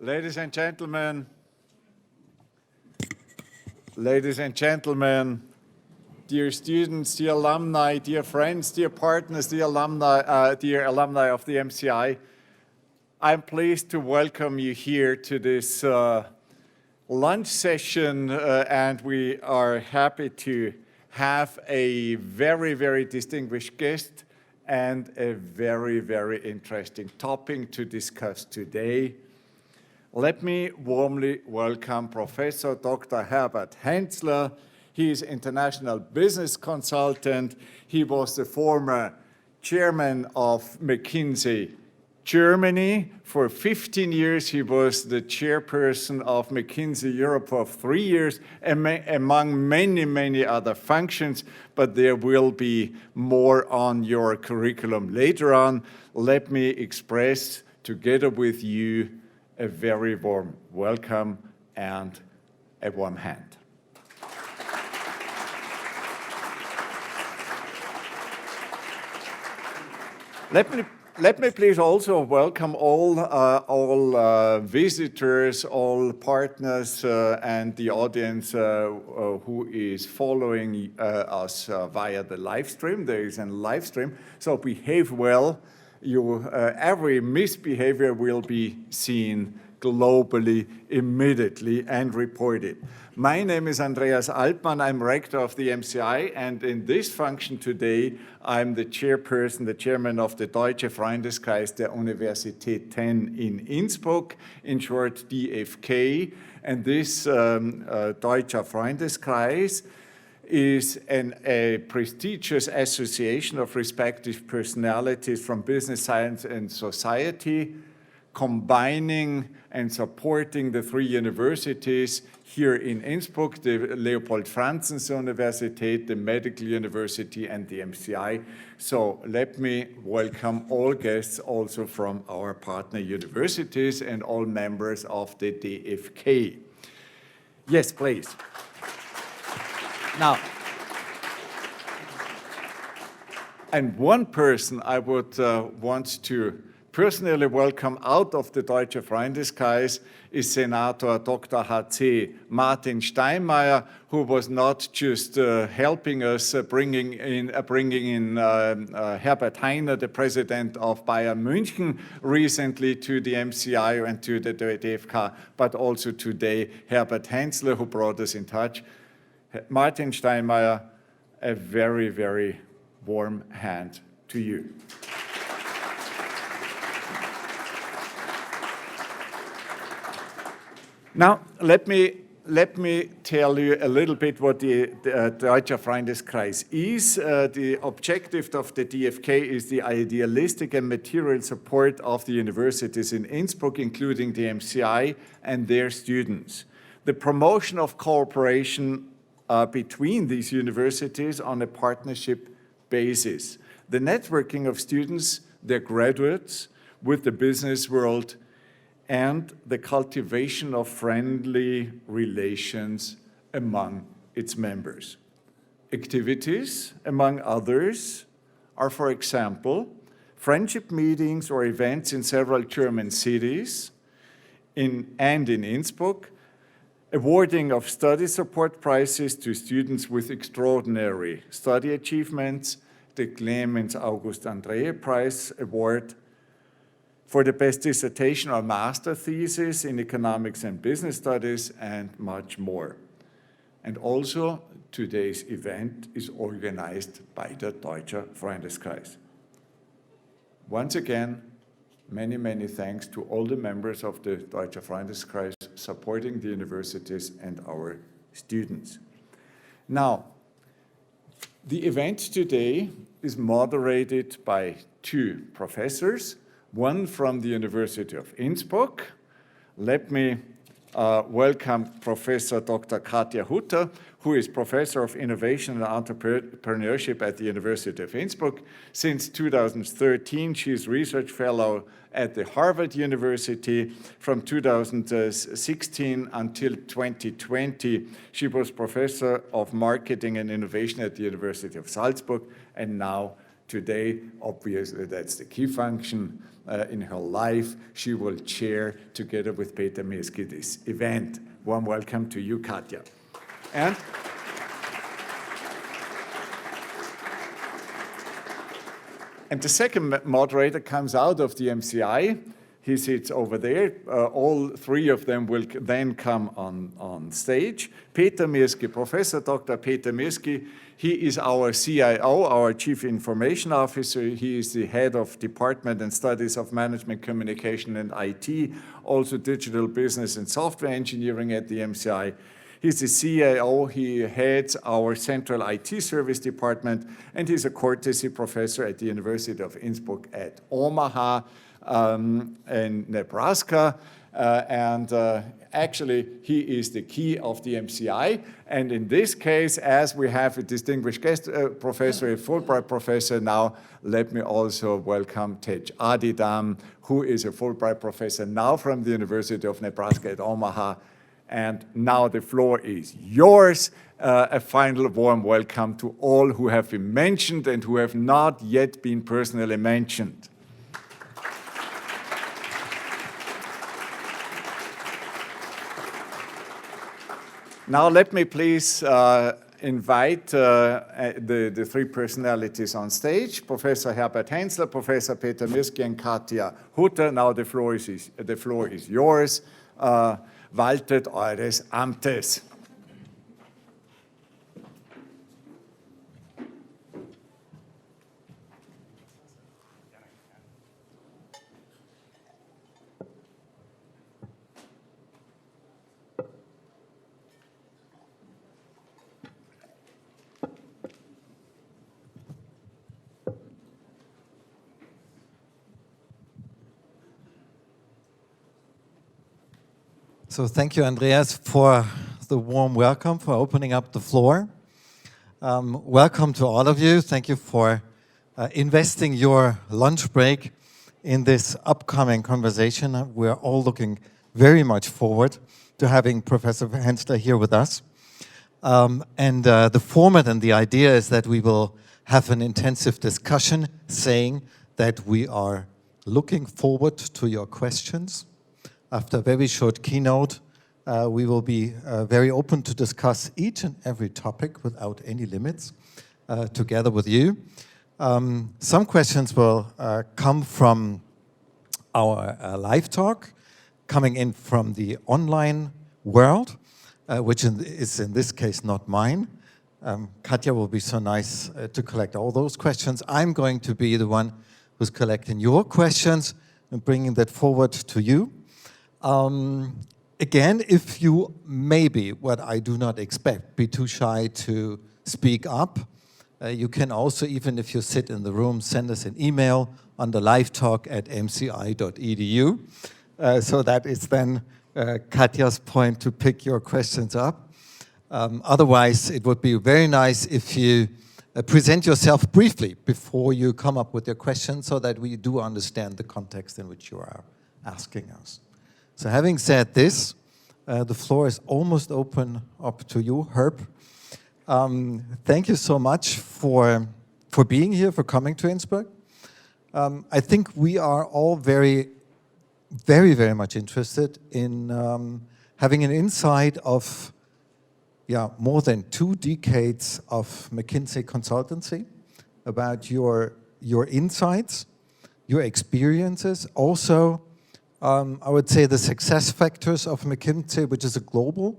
Ladies and gentlemen, dear students, dear alumni, dear friends, dear partners, dear alumni of the MCI, I'm pleased to welcome you here to this lunch session, and we are happy to have a very, very distinguished guest and a very, very interesting topic to discuss today. Let me warmly welcome Professor Dr. Herbert Hänzler. He is international business consultant. He was the former chairman of McKinsey Germany. For 15 years, he was the chairperson of McKinsey Europe for 3 years, among many, many other functions, but there will be more on your curriculum later on. Let me express, together with you, a very warm welcome and a warm hand. Let me please also welcome all visitors, all partners, and the audience who is following us via the live stream. There is a live stream, so behave well. Every misbehavior will be seen globally immediately and reported. My name is Andreas Altmann. I'm rector of the MCI, and in this function today, I'm the chairperson, the chairman of the Deutsche Freundeskreis der Universität 10 in Innsbruck, in short DFK. And this Deutscher Freundeskreis is a prestigious association of respective personalities from business, science, and society, combining and supporting the 3 universities here in Innsbruck, the Leopold Franzens Universität, the Medical University, and the MCI. So let me welcome all guests also from our partner universities and all members of the DFK. Yes, please. Now, and one person I would want to personally welcome out of the Deutsche Freundeskreis is Senator Dr. H.C. Martin Steinmeier, who was not just helping us bringing in Herbert Hainer, the president of Bayern München, recently to the MCI and to the DFK, but also today Herbert Hänzler, who brought us in touch. Martin Steinmeier, a very, very warm hand to you. Now, let me tell you a little bit what the Deutscher Freundeskreis is. The objective of the DFK is the idealistic and material support of the universities in Innsbruck, including the MCI and their students. The promotion of cooperation between these universities on a partnership basis. The networking of students, their graduates, with the business world, and the cultivation of friendly relations among its members. Activities, among others, are, for example, friendship meetings or events in several German cities and in Innsbruck, awarding of study support prizes to students with extraordinary study achievements, the Clemens August Andreae Prize Award for the best dissertation or master thesis in economics and business studies, and much more. And also, today's event is organized by the Deutscher Freundeskreis. Once again, many, many thanks to all the members of the Deutscher Freundeskreis supporting the universities and our students. Now, the event today is moderated by 2 professors, one from the University of Innsbruck. Let me welcome Professor Dr. Katja Hutter, who is Professor of Innovation and Entrepreneurship at the University of Innsbruck. Since 2013, she is Research Fellow at the Harvard University. From 2016 until 2020, she was Professor of Marketing and Innovation at the University of Salzburg, and now Today, obviously, that's the key function in her life. She will chair, together with Peter Mirski, this event. Warm welcome to you, Katja. And the second moderator comes out of the MCI. He sits over there. All three of them will then come on stage. Peter Mirski, Professor Dr. Peter Mirski, he is our CIO, our Chief Information Officer. He is the head of Department and Studies of Management, Communication, and IT, also Digital Business and Software Engineering at the MCI. He's the CIO, he heads our Central IT Service Department, and he's a courtesy professor at the University of Innsbruck at Omaha in Nebraska. Actually, he is the key of the MCI. And in this case, as we have a distinguished guest professor, a Fulbright professor now, let me also welcome Tej Adidam, who is a Fulbright professor now from the University of Nebraska at Omaha. And now the floor is yours. A final warm welcome to all who have been mentioned and who have not yet been personally mentioned. Now let me please invite the three personalities on stage, Professor Herbert Hensler, Professor Peter Mirski, and Katja Hutter. Now the floor is yours. Waltet eures Amtes. So thank you, Andreas, for the warm welcome, for opening up the floor. Welcome to all of you. Thank you for investing your lunch break in this upcoming conversation. We're all looking very much forward to having Professor Hensler here with us. The format and the idea is that we will have an intensive discussion, saying that we are looking forward to your questions. After a very short keynote, we will be very open to discuss each and every topic without any limits together with you. Some questions will come from our live talk, coming in from the online world, which is in this case not mine. Katja will be so nice to collect all those questions. I'm going to be the one who's collecting your questions and bringing that forward to you. Again, if you maybe, what I do not expect, be too shy to speak up, you can also, even if you sit in the room, send us an email on the livetalk@mci.edu. So that is then Katja's point to pick your questions up. Otherwise, it would be very nice if you present yourself briefly before you come up with your questions so that we do understand the context in which you are asking us. So having said this, the floor is almost open up to you, Herb. Thank you so much for being here, for coming to Innsbruck. I think we are all very, very, very much interested in having an insight of more than 2 decades of McKinsey consultancy, about your insights, your experiences, also I would say the success factors of McKinsey, which is a global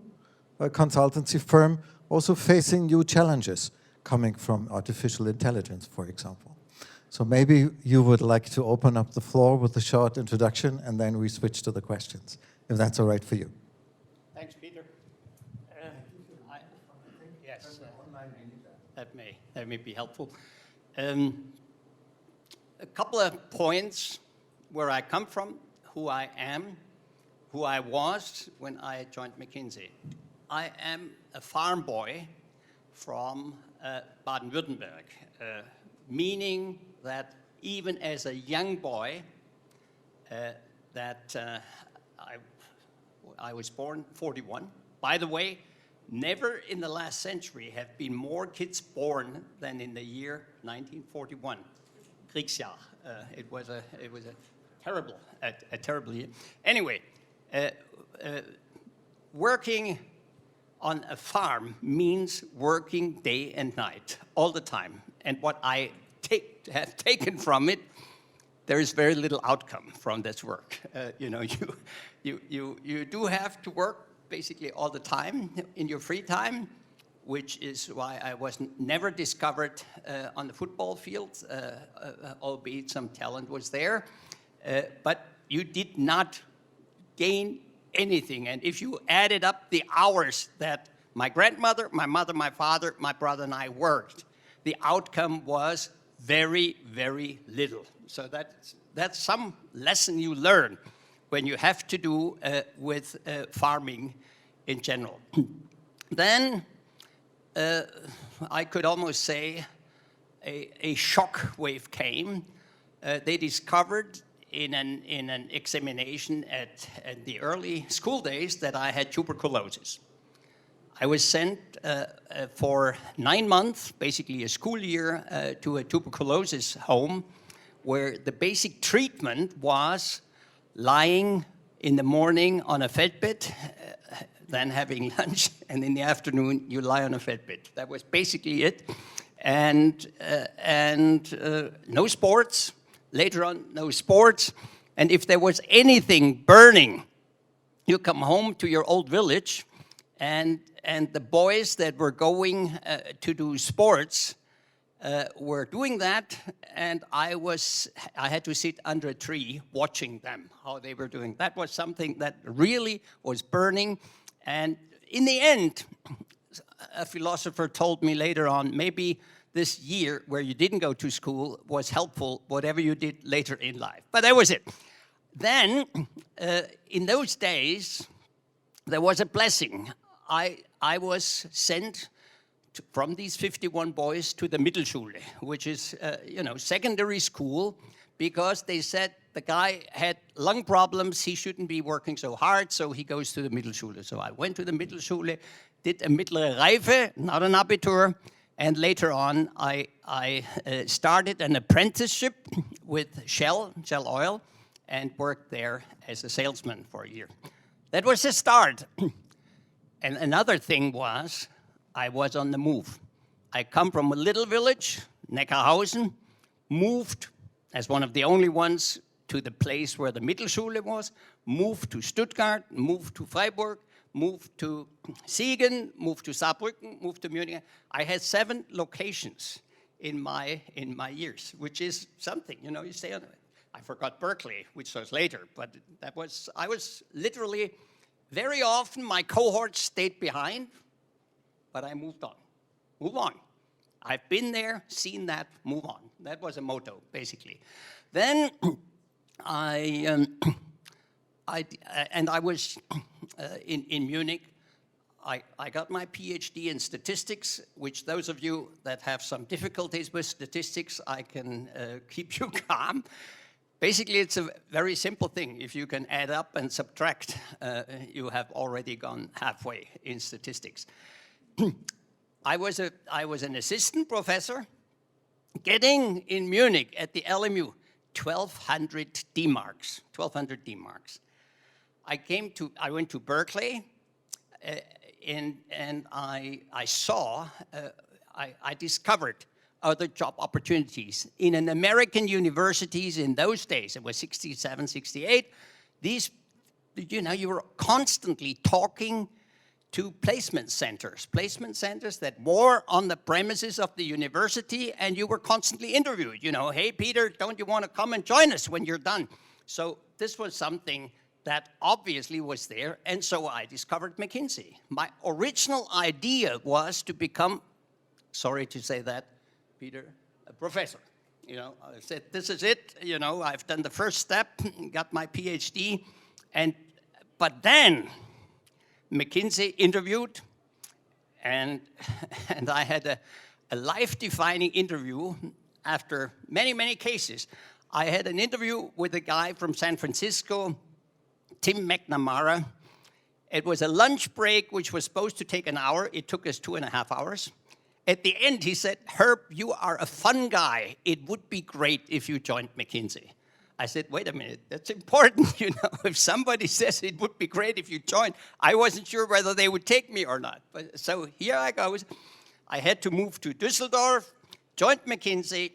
consultancy firm, also facing new challenges coming from artificial intelligence, for example. So maybe you would like to open up the floor with a short introduction, and then we switch to the questions, if that's all right for you. Thanks, Peter. Yes, that may be helpful. A couple of points where I come from, who I am, who I was when I joined McKinsey. I am a farm boy from Baden-Württemberg, meaning that even as a young boy, I was born 41. By the way, never in the last century have been more kids born than in the year 1941. Kriegsjahr. It was a terrible year. Anyway, working on a farm means working day and night, all the time. And what I have taken from it, there is very little outcome from this work. You do have to work basically all the time in your free time, which is why I was never discovered on the football field, albeit some talent was there. But you did not gain anything. And if you added up the hours that my grandmother, my mother, my father, my brother, and I worked, the outcome was very, very little. So that's some lesson you learn when you have to do with farming in general. Then I could almost say a shock wave came. They discovered in an examination at the early school days that I had tuberculosis. I was sent for 9 months, basically a school year, to a tuberculosis home where the basic treatment was lying in the morning on a feldbed, then having lunch, and in the afternoon you lie on a feldbed. That was basically it. And no sports. Later on, no sports. And if there was anything burning, you come home to your old village, and the boys that were going to do sports were doing that, and I had to sit under a tree watching them, how they were doing. That was something that really was burning. And in the end, a philosopher told me later on, maybe this year where you didn't go to school was helpful, whatever you did later in life. But that was it. Then, in those days, there was a blessing. I was sent from these 51 boys to the Mittelschule, which is, secondary school, because they said the guy had lung problems, he shouldn't be working so hard, so he goes to the Mittelschule. So I went to the Mittelschule, did a Mittlere Reife, not an Abitur, and later on I started an apprenticeship with Shell Oil, and worked there as a salesman for a year. That was the start. And another thing was, I was on the move. I come from a little village, Neckarhausen, moved as one of the only ones to the place where the Mittelschule was, moved to Stuttgart, moved to Freiburg, moved to Siegen, moved to Saarbrücken, moved to Munich. I had 7 locations in my years, which is something, you stay on it. I forgot Berkeley, which was later, but I was literally, very often my cohort stayed behind, but I moved on. Move on. I've been there, seen that, move on. That was a motto, basically. Then I was in Munich. I got my PhD in statistics, which those of you that have some difficulties with statistics, I can keep you calm. Basically, it's a very simple thing. If you can add up and subtract, you have already gone halfway in statistics. I was an assistant professor, getting in Munich at the LMU 1,200 D-marks. 1,200 D-marks. I went to Berkeley, and I discovered other job opportunities. In an American universities in those days, it was 67, 68, you were constantly talking to placement centers that were on the premises of the university, and you were constantly interviewed. Hey, Peter, don't you want to come and join us when you're done? So this was something that obviously was there, and so I discovered McKinsey. My original idea was to become, sorry to say that, Peter, a professor. I said, this is it, I've done the first step, got my PhD, but then McKinsey interviewed, and I had a life-defining interview after many, many cases. I had an interview with a guy from San Francisco, Tim McNamara. It was a lunch break, which was supposed to take an hour. It took us 2.5 hours. At the end, he said, Herb, you are a fun guy. It would be great if you joined McKinsey. I said, wait a minute, that's important, you know. If somebody says it would be great if you joined, I wasn't sure whether they would take me or not. But so here I go. I had to move to Düsseldorf, joined McKinsey,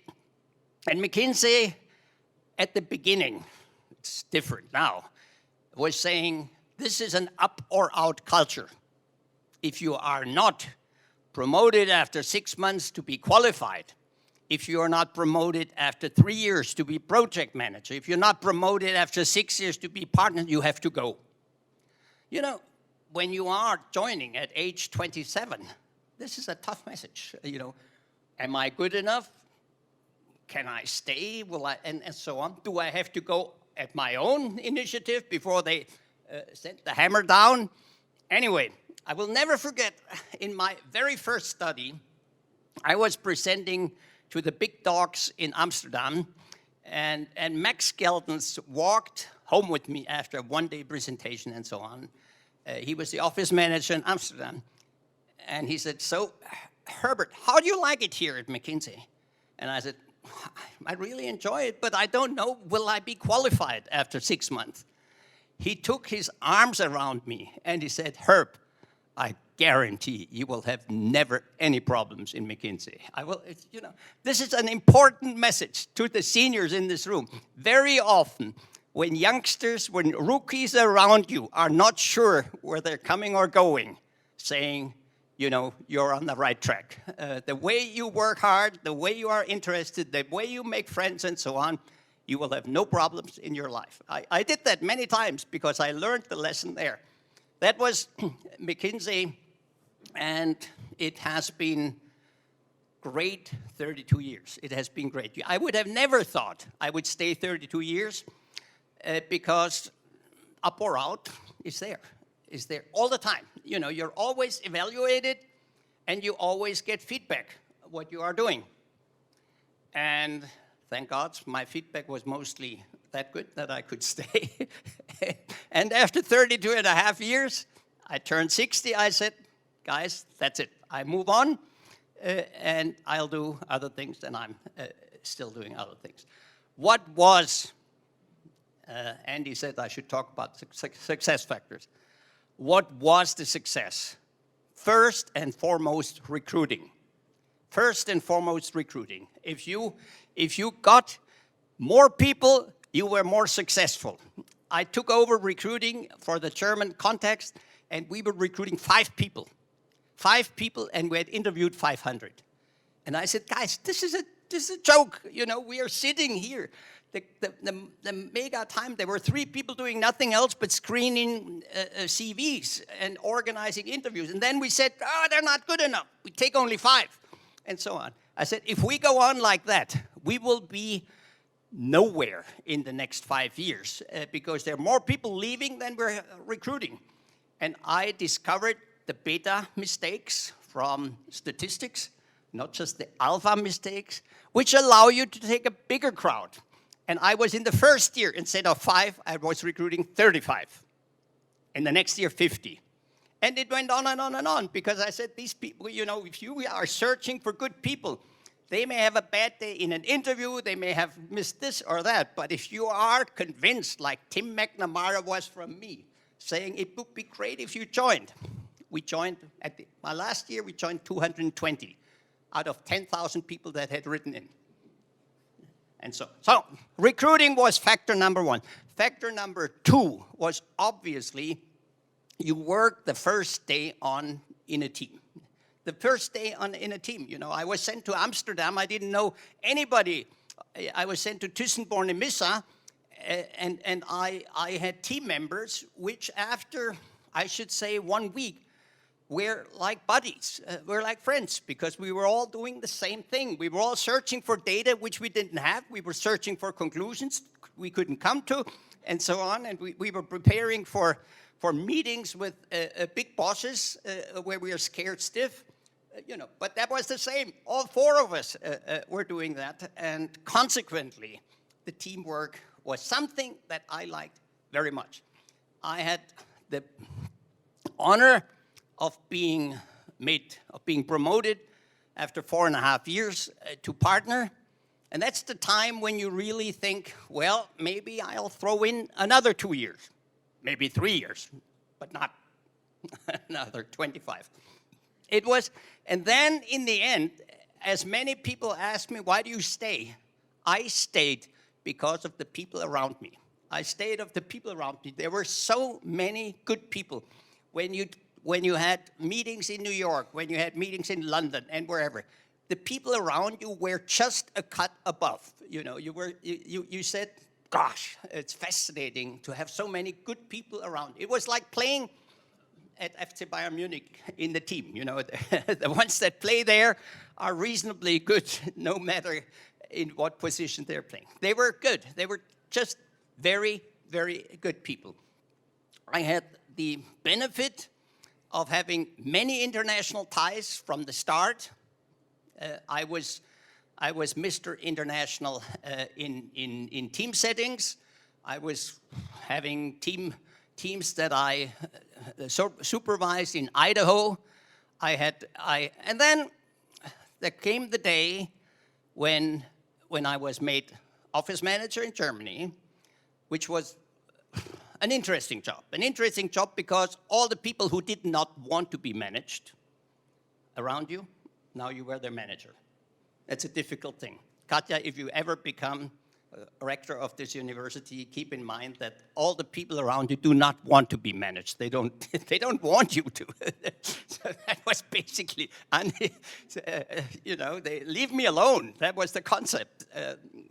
and McKinsey at the beginning, it's different now, was saying, this is an up or out culture. If you are not promoted after 6 months to be qualified, if you are not promoted after 3 years to be project manager, if you're not promoted after 6 years to be partner, you have to go. You know, when you are joining at age 27, this is a tough message. You know, am I good enough? Can I stay? Will I? And so on. Do I have to go at my own initiative before they send the hammer down? Anyway, I will never forget, in my very first study, I was presenting to the big dogs in Amsterdam, and Max Geldens walked home with me after a one-day presentation and so on. He was the office manager in Amsterdam, and he said, so, Herbert, how do you like it here at McKinsey? And I said, I really enjoy it, but I don't know, will I be qualified after 6 months? He took his arms around me, and he said, Herb, I guarantee you will have never any problems in McKinsey. You know, this is an important message to the seniors in this room. Very often, when youngsters, when rookies around you are not sure where they're coming or going, saying, you know, you're on the right track. The way you work hard, the way you are interested, the way you make friends and so on, you will have no problems in your life. I did that many times because I learned the lesson there. That was McKinsey, and it has been great 32 years. It has been great. I would have never thought I would stay 32 years because up or out is there. Is there all the time. You know, you're always evaluated, and you always get feedback what you are doing. And thank God, my feedback was mostly that good that I could stay. And after 32 and a half years, I turned 60. I said, guys, that's it. I move on, and I'll do other things, and I'm still doing other things. What was, Andy said I should talk about success factors. What was the success? First and foremost, recruiting. First and foremost, recruiting. If you got more people, you were more successful. I took over recruiting for the German context, and we were recruiting 5 people. 5 people, and we had interviewed 500. And I said, guys, this is a joke. You know, we are sitting here. The mega time, there were 3 people doing nothing else but screening CVs and organizing interviews. And then we said, oh, they're not good enough. We take only 5, and so on. I said, if we go on like that, we will be nowhere in the next 5 years because there are more people leaving than we're recruiting. And I discovered the beta mistakes from statistics, not just the alpha mistakes, which allow you to take a bigger crowd. And I was in the first year, instead of 5, I was recruiting 35. In the next year, 50. And it went on and on and on, because I said, these people, you know, if you are searching for good people, they may have a bad day in an interview, they may have missed this or that, but if you are convinced, like Tim McNamara was from me, saying it would be great if you joined. We joined, my last year, we joined 220 out of 10,000 people that had written in. And so recruiting was factor number 1. Factor number 2 was obviously you work the first day on in a team. The first day in a team, you know, I was sent to Amsterdam. I didn't know anybody. I was sent to Thyssen-Born and Missa, and I had team members which after, I should say, 1 week, we're like buddies, we're like friends, because we were all doing the same thing. We were all searching for data which we didn't have. We were searching for conclusions we couldn't come to, and so on. And we were preparing for meetings with big bosses where we are scared stiff, you know. But that was the same. All 4 of us were doing that, and consequently, the teamwork was something that I liked very much. I had the honor of being promoted after 4.5 years to partner. And that's the time when you really think, well, maybe I'll throw in another 2 years, maybe 3 years, but not another 25. It was, and then in the end, as many people asked me, why do you stay? I stayed because of the people around me. I stayed of the people around me. There were so many good people. When you had meetings in New York, when you had meetings in London and wherever, the people around you were just a cut above. You know, you said, gosh, it's fascinating to have so many good people around. It was like playing at FC Bayern Munich in the team. You know, the ones that play there are reasonably good, no matter in what position they're playing. They were good. They were just very, very good people. I had the benefit of having many international ties from the start. I was Mr. International in team settings. I was having teams that I supervised in Idaho. And then there came the day when I was made office manager in Germany, which was an interesting job. An interesting job because all the people who did not want to be managed around you, now you were their manager. That's a difficult thing. Katja, if you ever become rector of this university, keep in mind that all the people around you do not want to be managed. They don't want you to. So that was basically, you know, they leave me alone. That was the concept.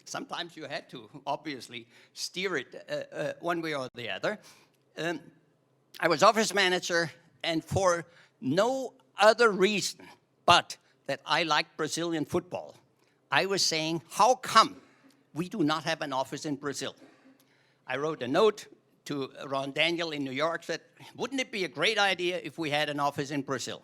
Sometimes you had to, obviously, steer it one way or the other. I was office manager, and for no other reason but that I liked Brazilian football. I was saying, how come we do not have an office in Brazil? I wrote a note to Ron Daniel in New York, said, wouldn't it be a great idea if we had an office in Brazil?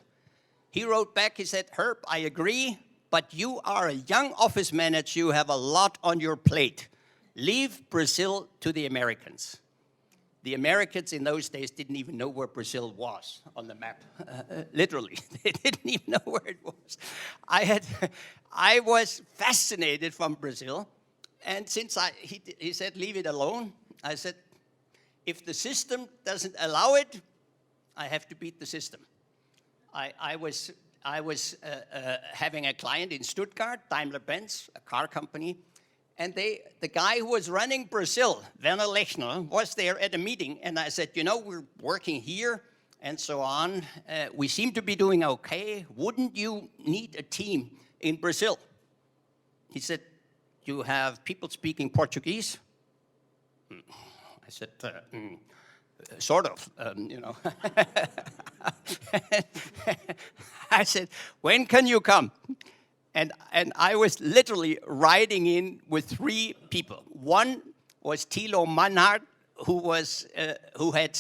He wrote back, he said, Herb, I agree, but you are a young office manager, you have a lot on your plate. Leave Brazil to the Americans. The Americans in those days didn't even know where Brazil was on the map, literally. They didn't even know where it was. I was fascinated from Brazil, and since he said, leave it alone, I said, if the system doesn't allow it, I have to beat the system. I was having a client in Stuttgart, Daimler-Benz, a car company, and the guy who was running Brazil, Werner Lechner, was there at a meeting, and I said, you know, we're working here and so on. We seem to be doing okay. Wouldn't you need a team in Brazil? He said, you have people speaking Portuguese? I said, sort of, you know. I said, when can you come? And I was literally riding in with 3 people. One was Thilo Mannhardt, who had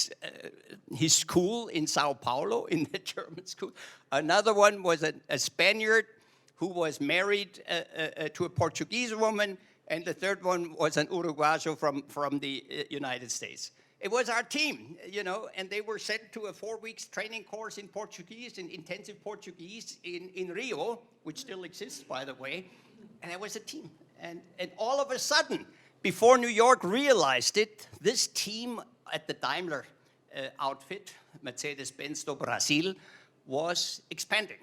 his school in Sao Paulo, in the German school. Another one was a Spaniard who was married to a Portuguese woman, and the third one was an Uruguayo from the United States. It was our team, you know, and they were sent to a 4 weeks training course in Portuguese, in intensive Portuguese in Rio, which still exists, by the way, and it was a team. And all of a sudden, before New York realized it, this team at the Daimler outfit, Mercedes-Benz do Brasil, was expanding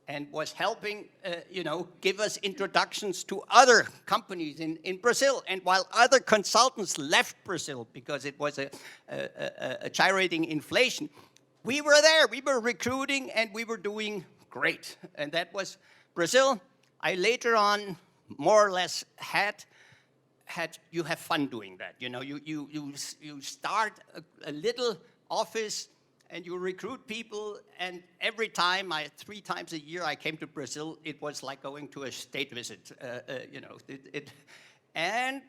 and was helping, you know, give us introductions to other companies in Brazil. And while other consultants left Brazil because it was a gyrating inflation, we were there. We were recruiting, and we were doing great. And that was Brazil. I later on more or less had you have fun doing that. You know, you start a little office, and you recruit people, and every time, 3 times a year I came to Brazil, it was like going to a state visit, you know. And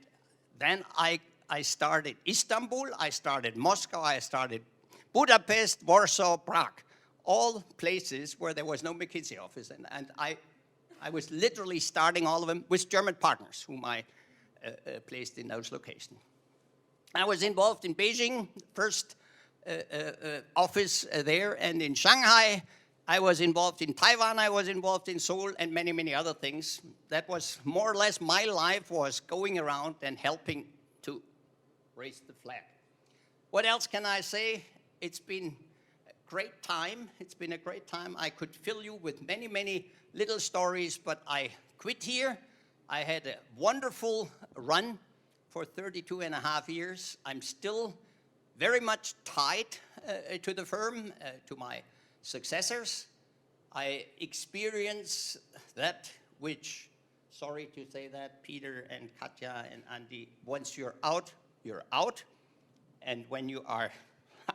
then I started Istanbul, I started Moscow, I started Budapest, Warsaw, Prague, all places where there was no McKinsey office. And I was literally starting all of them with German partners, whom I placed in those locations. I was involved in Beijing, first office there, and in Shanghai, I was involved in Taiwan, I was involved in Seoul, and many, many other things. That was more or less my life, was going around and helping to raise the flag. What else can I say? It's been a great time. It's been a great time. I could fill you with many, many little stories, but I quit here. I had a wonderful run for 32 and a half years. I'm still very much tied to the firm, to my successors. I experience that which, sorry to say that, Peter and Katja and Andy, once you're out, you're out. And when you are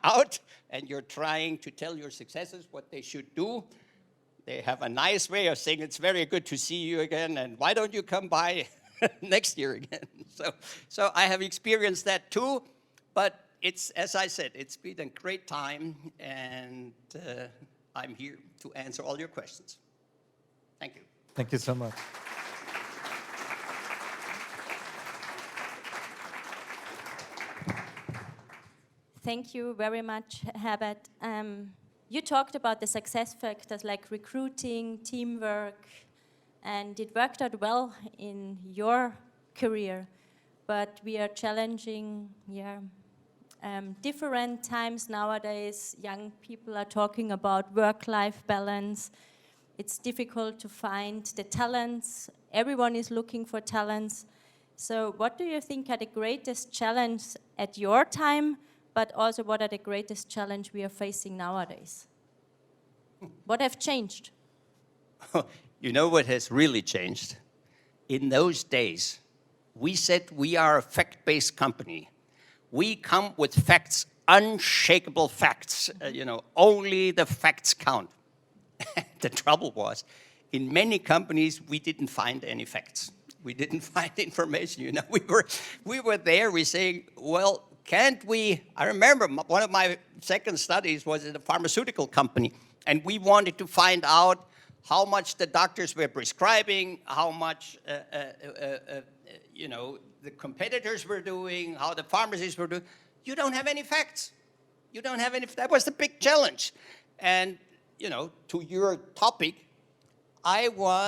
out and you're trying to tell your successors what they should do, they have a nice way of saying, it's very good to see you again, and why don't you come by next year again? So I have experienced that too, but it's, as I said, it's been a great time, and I'm here to answer all your questions. Thank you. Thank you so much. Thank you very much, Herbert. You talked about the success factors like recruiting, teamwork, and it worked out well in your career. But we are challenging, different times nowadays. Young people are talking about work-life balance. It's difficult to find the talents. Everyone is looking for talents. So what do you think are the greatest challenges at your time, but also what are the greatest challenges we are facing nowadays? What have changed? You know what has really changed? In those days, we said we are a fact-based company. We come with facts, unshakable facts. Only the facts count. The trouble was, in many companies, we didn't find any facts. We didn't find information. We were there. We saying, well, can't we? I remember one of my second studies was in a pharmaceutical company, and we wanted to find out how much the doctors were prescribing, how much the competitors were doing, how the pharmacies were doing. You don't have any facts. You don't have any. That was the big challenge. And to your topic,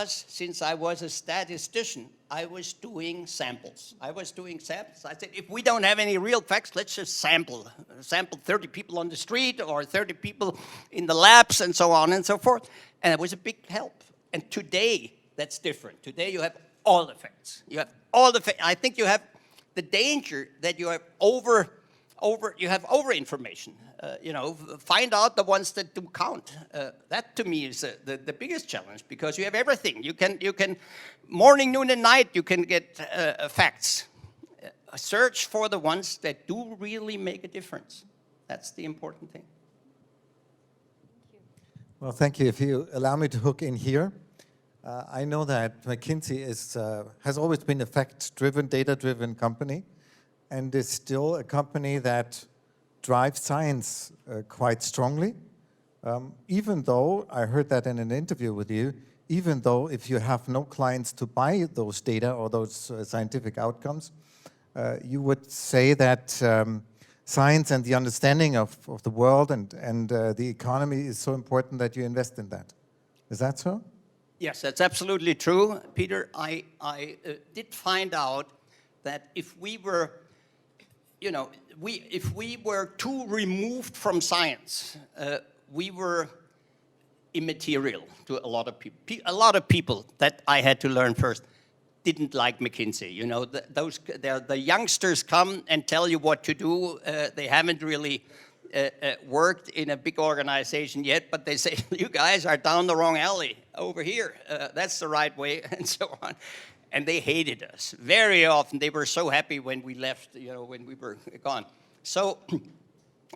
since I was a statistician, I was doing samples. I said, if we don't have any real facts, let's just sample 30 people on the street or 30 people in the labs and so on and so forth. And it was a big help. And today, that's different. Today, you have all the facts. I think you have the danger that you have over information. Find out the ones that do count. That to me is the biggest challenge, because you have everything. You can morning, noon, and night. You can get facts. Search for the ones that do really make a difference. That's the important thing. Well, thank you. If you allow me to hook in here, I know that McKinsey has always been a fact-driven, data-driven company, and is still a company that drives science quite strongly. Even though, I heard that in an interview with you, even though if you have no clients to buy those data or those scientific outcomes, you would say that science and the understanding of the world and the economy is so important that you invest in that. Is that so? Yes, that's absolutely true, Peter. I did find out that if we were, if we were too removed from science, we were immaterial to a lot of people. A lot of people that I had to learn first didn't like McKinsey. The youngsters come and tell you what to do. They haven't really worked in a big organization yet, but they say, you guys are down the wrong alley over here. That's the right way, and so on. And they hated us. Very often, they were so happy when we left, when we were gone. So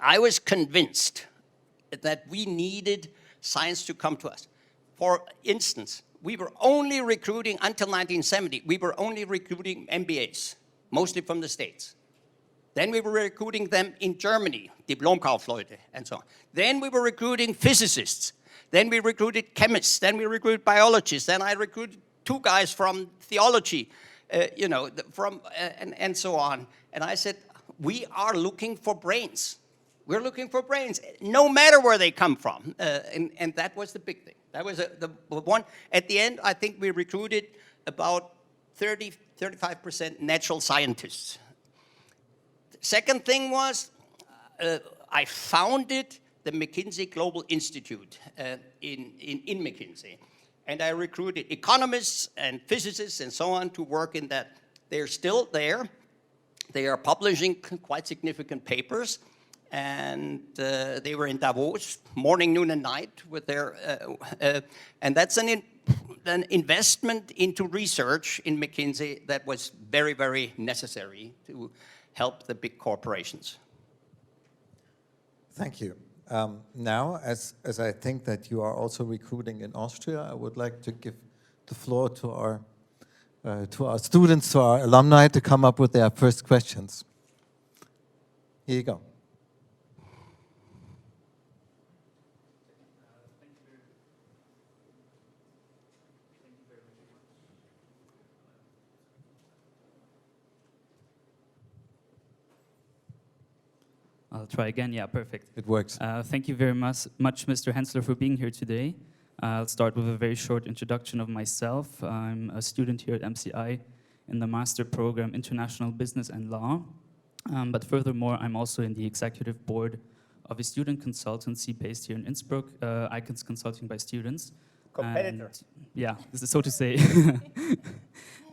I was convinced that we needed science to come to us. For instance, we were only recruiting, until 1970, we were only recruiting MBAs, mostly from the States. Then we were recruiting them in Germany, Diplomkaufleute, and so on. Then we were recruiting physicists. Then we recruited chemists. Then we recruited biologists. Then I recruited 2 guys from theology, and so on. And I said, we are looking for brains. We're looking for brains, no matter where they come from. And that was the big thing. That was the one. At the end, I think we recruited about 35% natural scientists. The second thing was, I founded the McKinsey Global Institute in McKinsey. And I recruited economists and physicists and so on to work in that. They're still there. They are publishing quite significant papers. And they were in Davos, morning, noon, and night with their, and that's an investment into research in McKinsey that was very, very necessary to help the big corporations. Thank you. Now, as I think that you are also recruiting in Austria, I would like to give the floor to our students, to our alumni, to come up with their first questions. Here you go. I'll try again. Yeah, perfect. It works. Thank you very much, Mr. Hensler, for being here today. I'll start with a very short introduction of myself. I'm a student here at MCI in the master program International Business and Law. But furthermore, I'm also in the executive board of a student consultancy based here in Innsbruck, Icons Consulting by Students. Competitor. And, yeah, this is so to say.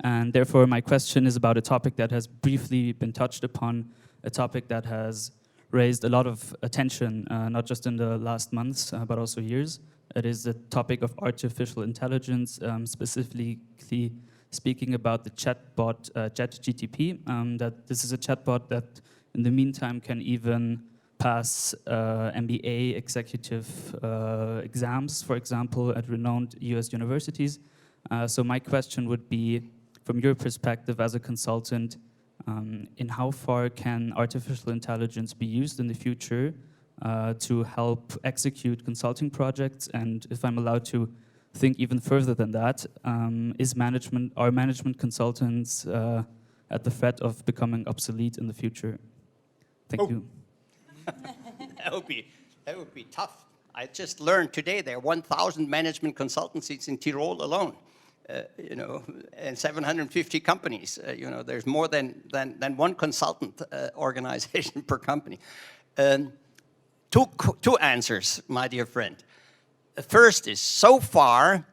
And therefore, my question is about a topic that has briefly been touched upon, a topic that has raised a lot of attention, not just in the last months, but also years. It is the topic of artificial intelligence, specifically speaking about the chatbot ChatGTP. That this is a chatbot that, in the meantime, can even pass MBA executive exams, for example, at renowned US universities. So my question would be, from your perspective as a consultant, in how far can artificial intelligence be used in the future to help execute consulting projects? And if I'm allowed to think even further than that, are management consultants at the threat of becoming obsolete in the future? Thank you. That would be tough. I just learned today there are 1,000 management consultancies in Tyrol alone. And 750 companies. There's more than one consultant organization per company. Two answers, my dear friend. The first is, so far,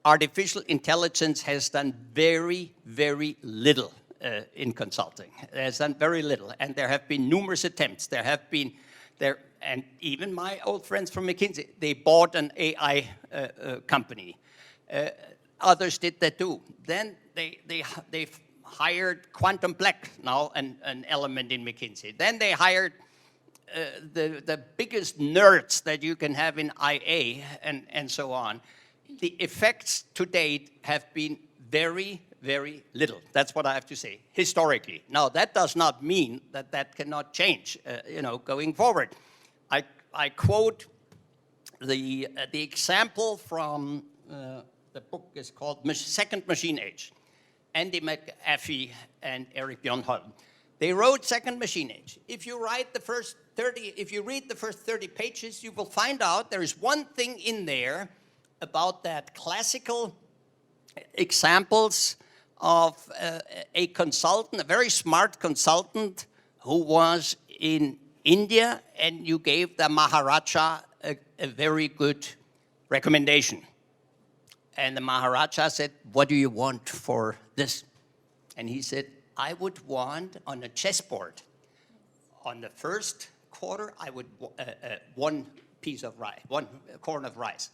artificial intelligence has done very, very little in consulting. It has done very little, and there have been numerous attempts. And even my old friends from McKinsey, they bought an AI company. Others did that too. Then they hired Quantum Black, now an element in McKinsey. Then they hired the biggest nerds that you can have in IA and so on. The effects to date have been very, very little. That's what I have to say, historically. Now, that does not mean that cannot change, going forward. I quote the example from... the book is called Second Machine Age. Andy McAfee and Eric Bjornholm. They wrote Second Machine Age. If you read the first 30 pages, you will find out there is one thing in there about that classical examples of a consultant, a very smart consultant who was in India, and you gave the Maharaja a very good recommendation. And the Maharaja said, "What do you want for this?" And he said, "I would want on a chessboard, on the first quarter, I would one piece of rice, one corn of rice.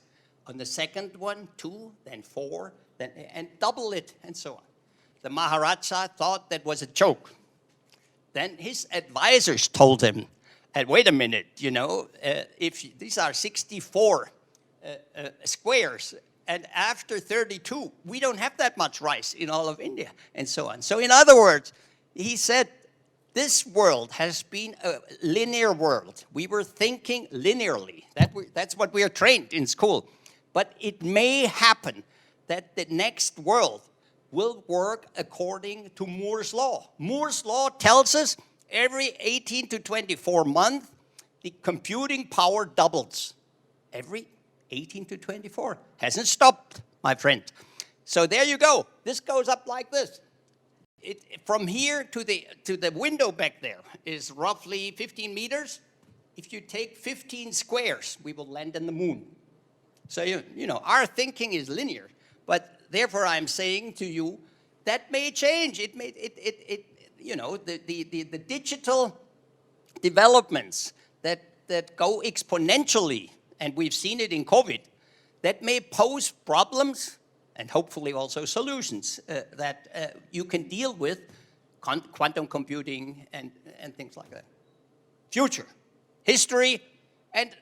On the second one, 2, then 4, and double it, and so on." The Maharaja thought that was a joke. Then his advisors told him, "Wait a minute, if these are 64 squares, and after 32, we don't have that much rice in all of India," and so on. So in other words, he said, this world has been a linear world. We were thinking linearly. That's what we are trained in school. But it may happen that the next world will work according to Moore's Law. Moore's Law tells us every 18 to 24 months, the computing power doubles every 18 to 24. Hasn't stopped, my friend. So there you go. This goes up like this. From here to the window back there is roughly 15 meters. If you take 15 squares, we will land on the moon. So, you know, our thinking is linear, but therefore I'm saying to you, that may change. You know, the digital developments that go exponentially, and we've seen it in COVID, that may pose problems and hopefully also solutions that you can deal with, quantum computing and things like that. Future, history, and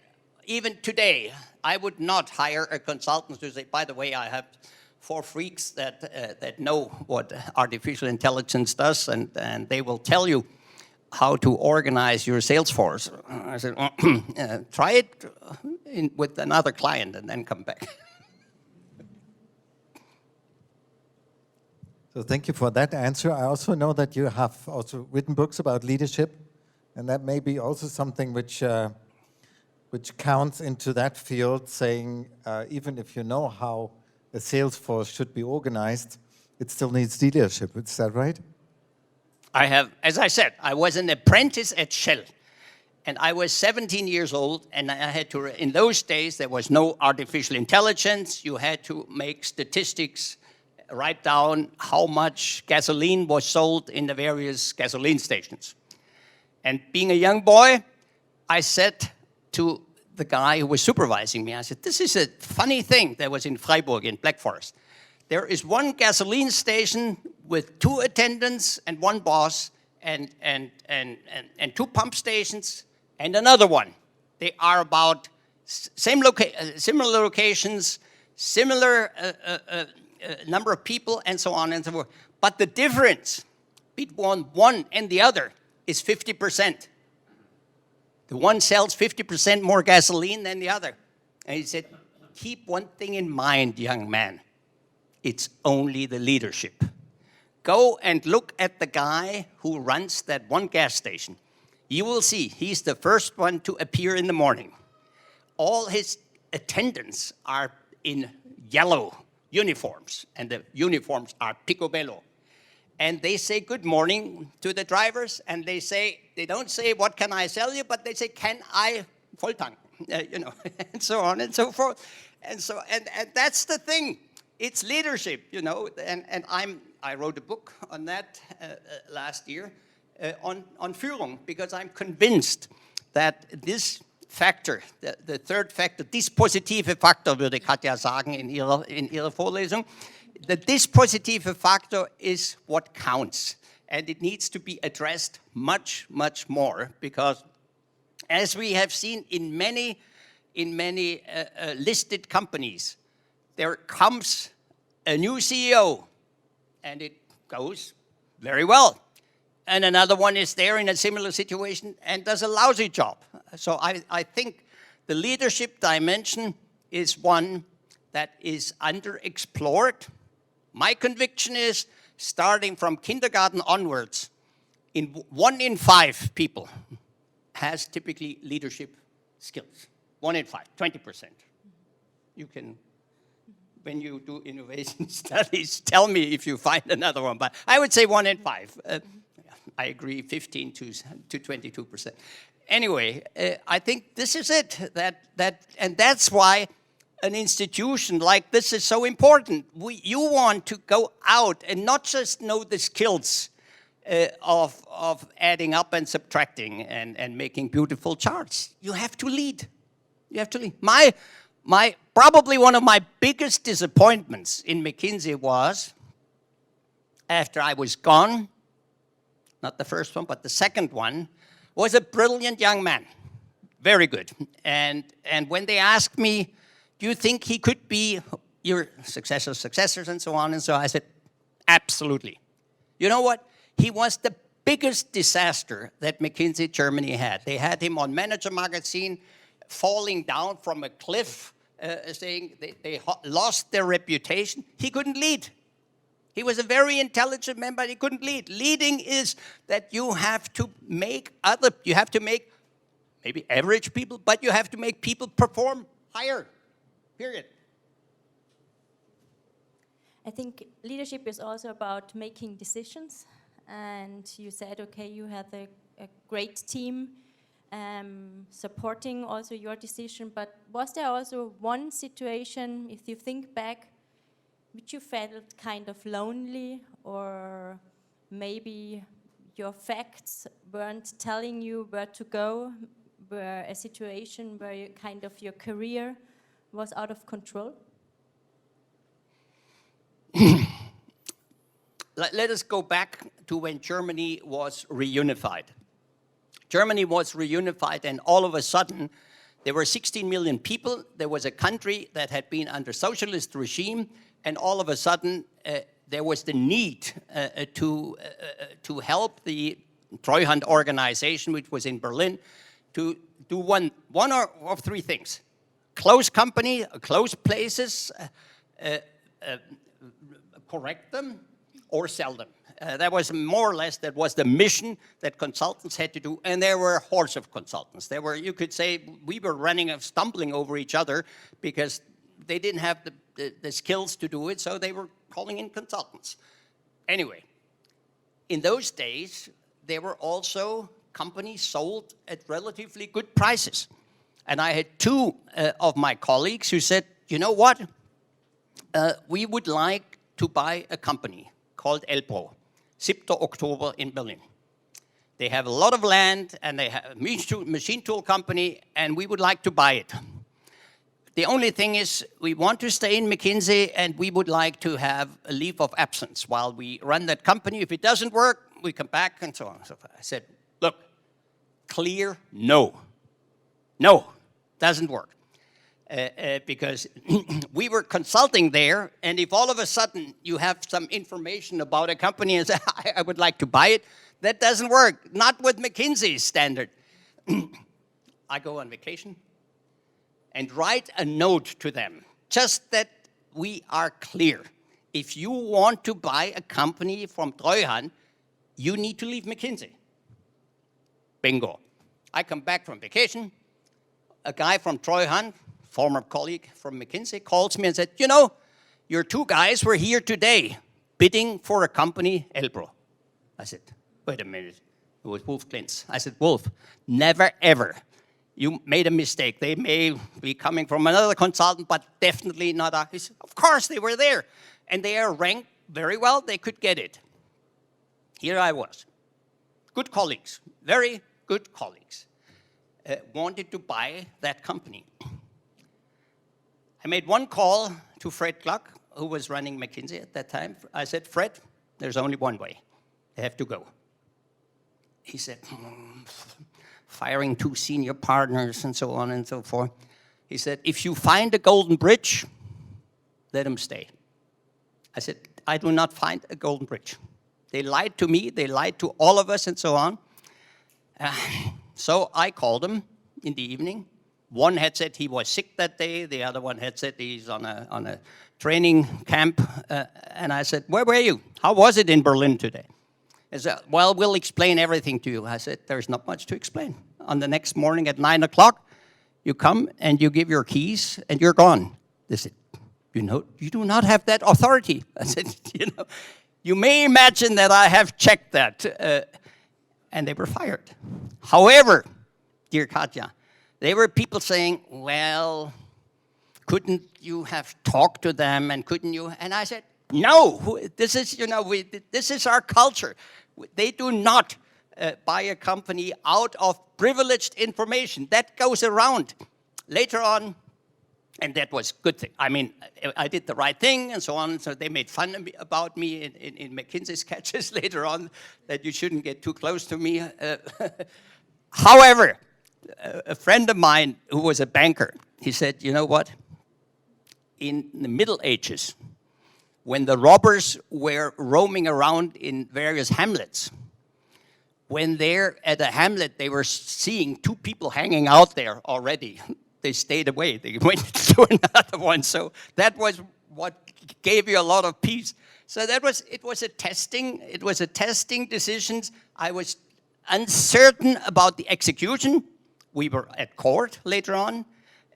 even today, I would not hire a consultant to say, by the way, I have 4 freaks that know what artificial intelligence does, and they will tell you how to organize your sales force. I said, try it with another client and then come back. So thank you for that answer. I also know that you have also written books about leadership, and that may be also something which counts into that field, saying even if you know how a sales force should be organized, it still needs leadership. Is that right? I have, as I said, I was an apprentice at Shell, and I was 17 years old, and I had to, in those days, there was no artificial intelligence. You had to make statistics, write down how much gasoline was sold in the various gasoline stations. And being a young boy, I said to the guy who was supervising me, I said, this is a funny thing that was in Freiburg in Black Forest. There is one gasoline station with 2 attendants and 1 boss and 2 pump stations and another one. They are about similar locations, similar number of people, and so on and so forth. But the difference between one and the other is 50%. The one sells 50% more gasoline than the other. And he said, keep one thing in mind, young man. It's only the leadership. Go and look at the guy who runs that one gas station. You will see he's the first one to appear in the morning. All his attendants are in yellow uniforms, and the uniforms are picobello. And they say good morning to the drivers, and they don't say, what can I sell you, but they say, can I Volltank, you know, and so on and so forth. And that's the thing. It's leadership, you know, and I wrote a book on that last year on Führung, because I'm convinced that this factor, the third factor, dispositive Faktor, würde Katja sagen in ihrer Vorlesung, the dispositive factor is what counts, and it needs to be addressed much, much more, because as we have seen in many listed companies, there comes a new CEO, and it goes very well. And another one is there in a similar situation and does a lousy job. So I think the leadership dimension is one that is underexplored. My conviction is, starting from kindergarten onwards, 1 in 5 people has typically leadership skills. 1 in 5, 20%. You can, when you do innovation studies, tell me if you find another one. But I would say 1 in 5. I agree, 15 to 22%. Anyway, I think this is it. And that's why an institution like this is so important. You want to go out and not just know the skills of adding up and subtracting and making beautiful charts. You have to lead. You have to lead. My probably one of my biggest disappointments in McKinsey was, after I was gone, not the first one, but the second one, was a brilliant young man. Very good. And when they asked me, do you think he could be your successors, and so on and so on, I said, absolutely. You know what? He was the biggest disaster that McKinsey Germany had. They had him on Manager Magazine falling down from a cliff, saying they lost their reputation. He couldn't lead. He was a very intelligent man, but he couldn't lead. Leading is that you have to make maybe average people, but you have to make people perform higher, period. I think leadership is also about making decisions. And you said, okay, you had a great team supporting also your decision, but was there also one situation, if you think back, which you felt kind of lonely, or maybe your facts weren't telling you where to go, where a situation where you kind of your career was out of control? Let us go back to when Germany was reunified. Germany was reunified, and all of a sudden, there were 16 million people. There was a country that had been under socialist regime, and all of a sudden, there was the need to help the Treuhand organization, which was in Berlin, to do one of three things: close company, close places, correct them, or sell them. That was more or less, that was the mission that consultants had to do, and there were hordes of consultants. There were, you could say, we were stumbling over each other because they didn't have the skills to do it, so they were calling in consultants. Anyway, in those days, there were also companies sold at relatively good prices. And I had two of my colleagues who said, you know what, we would like to buy a company called Elbro, 7. October in Berlin. They have a lot of land, and they have a machine tool company, and we would like to buy it. The only thing is, we want to stay in McKinsey, and we would like to have a leave of absence while we run that company. If it doesn't work, we come back, and so on and so forth. I said, look, clear no. No, doesn't work. Because we were consulting there, and if all of a sudden you have some information about a company and say, I would like to buy it, that doesn't work, not with McKinsey's standard. I go on vacation and write a note to them, just that we are clear. If you want to buy a company from Treuhand, you need to leave McKinsey. Bingo. I come back from vacation, a guy from Treuhand, former colleague from McKinsey, calls me and said, you know, your two guys were here today bidding for a company, Elbro. I said, wait a minute. It was Wolf Klintz. I said, Wolf, never ever. You made a mistake. They may be coming from another consultant, but definitely not us. He said, of course, they were there. And they are ranked very well. They could get it. Here I was. Good colleagues, very good colleagues, wanted to buy that company. I made one call to Fred Gluck, who was running McKinsey at that time. I said, Fred, there's only one way. They have to go. He said, firing two senior partners and so on and so forth. He said, if you find a golden bridge, let them stay. I said, I do not find a golden bridge. They lied to me, they lied to all of us and so on. So I called him in the evening. One had said he was sick that day. The other one had said he's on a training camp. And I said, where were you? How was it in Berlin today? He said, well, we'll explain everything to you. I said, there's not much to explain. On the next morning at 9 o'clock, you come and you give your keys and you're gone. They said, you know, you do not have that authority. I said, you know, you may imagine that I have checked that. And they were fired. However, dear Katja, there were people saying, well, couldn't you have talked to them and couldn't you? And I said, no, this is, you know, this is our culture. They do not buy a company out of privileged information. That goes around later on, and that was a good thing. I mean, I did the right thing and so on, so they made fun about me in McKinsey sketches later on, that you shouldn't get too close to me. However, a friend of mine who was a banker, he said, you know what? In the Middle Ages, when the robbers were roaming around in various hamlets, when they're at a hamlet, they were seeing two people hanging out there already. They stayed away. They went to another one. So that was what gave you a lot of peace. So it was a testing decisions. I was uncertain about the execution, We were at court later on,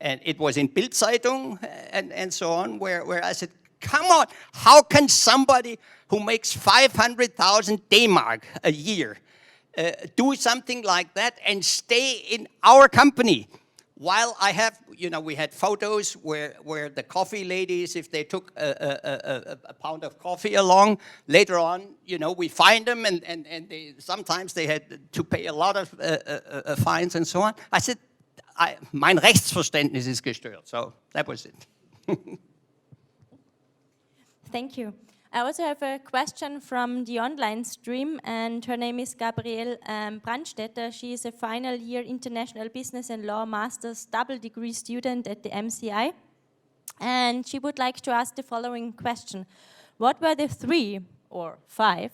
and it was in Bild-Zeitung and so on, where I said, come on, how can somebody who makes 500,000 D-Mark a year do something like that and stay in our company? While I have, we had photos where the coffee ladies, if they took a pound of coffee along, later on, we find them and sometimes they had to pay a lot of fines and so on. I said, mein Rechtsverständnis ist gestört. So that was it. Thank you. I also have a question from the online stream, and her name is Gabrielle Brandstetter. She is a final year International Business and Law Master's double degree student at the MCI. And she would like to ask the following question. What were the 3 or 5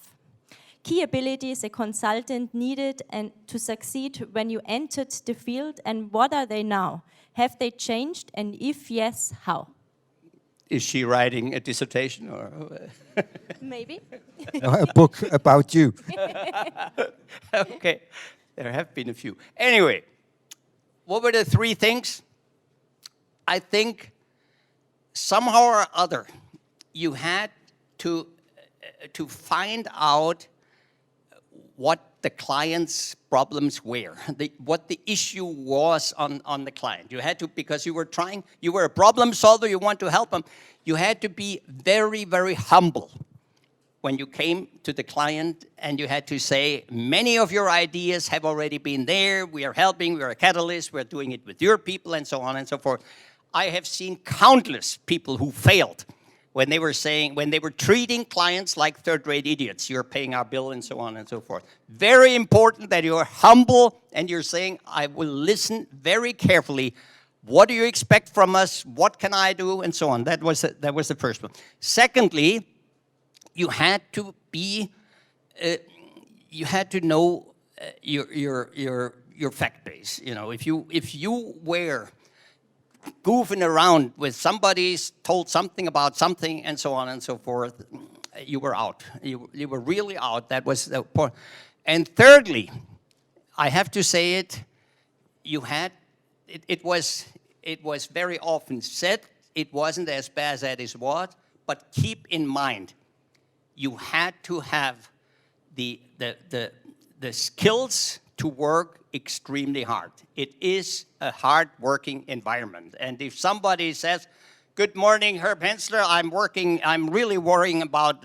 key abilities a consultant needed and to succeed when you entered the field, and what are they now? Have they changed, and if yes, how? Is she writing a dissertation or? Maybe. A book about you. Okay, there have been a few. Anyway, what were the 3 things? I think somehow or other you had to find out what the client's problems were, what the issue was on the client. You had to, because you were a problem solver, you want to help them, you had to be very, very humble when you came to the client, and you had to say, many of your ideas have already been there, we are helping, we are a catalyst, we're doing it with your people, and so on and so forth. I have seen countless people who failed when they were treating clients like third-rate idiots. You're paying our bill and so on and so forth. Very important that you're humble and you're saying, I will listen very carefully. What do you expect from us? What can I do? And so on. That was the first one. Secondly, you had to know your fact base. If you were goofing around with somebody's told something about something and so on and so forth, you were out. You were really out. That was the point. And thirdly, I have to say it was very often said, it wasn't as bad as it was, but keep in mind, you had to have the skills to work extremely hard. It is a hard-working environment. And if somebody says, good morning, Herb Hensler, I'm really worrying about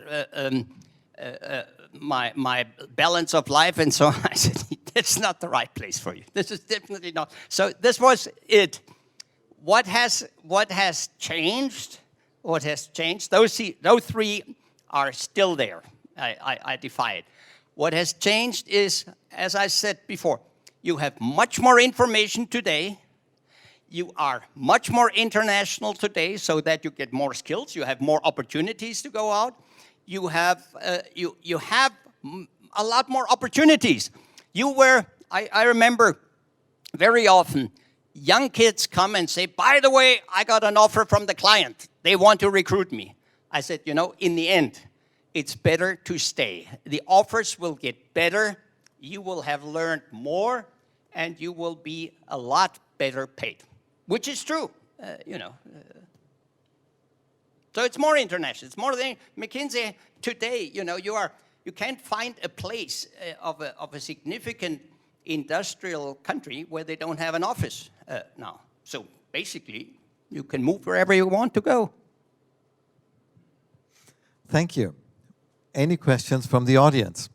my balance of life and so on, I said, it's not the right place for you. This is definitely not. So this was it. What has changed? What has changed? Those 3 are still there. I defy it. What has changed is, as I said before, you have much more information today. You are much more international today, so that you get more skills. You have more opportunities to go out. You have a lot more opportunities. I remember very often, young kids come and say, by the way, I got an offer from the client. They want to recruit me. I said, in the end, it's better to stay. The offers will get better. You will have learned more, and you will be a lot better paid, which is true, So it's more international. It's more than McKinsey today. You can't find a place of a significant industrial country where they don't have an office now. So basically, you can move wherever you want to go. Thank you. Any questions from the audience?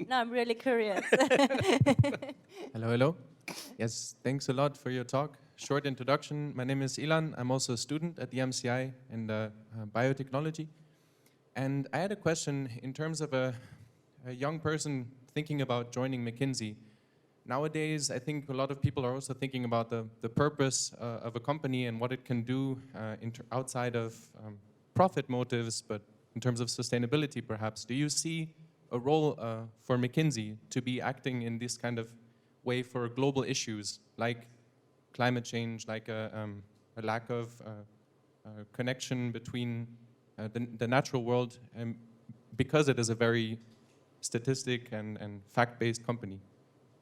No, I'm really curious. Hello. Yes, thanks a lot for your talk. Short introduction. My name is Ilan. I'm also a student at the MCI in biotechnology. And I had a question in terms of a young person thinking about joining McKinsey. Nowadays, I think a lot of people are also thinking about the purpose of a company and what it can do outside of profit motives, but in terms of sustainability, perhaps. Do you see a role for McKinsey to be acting in this kind of way for global issues like climate change, like a lack of connection between the natural world and because it is a very statistic and fact-based company.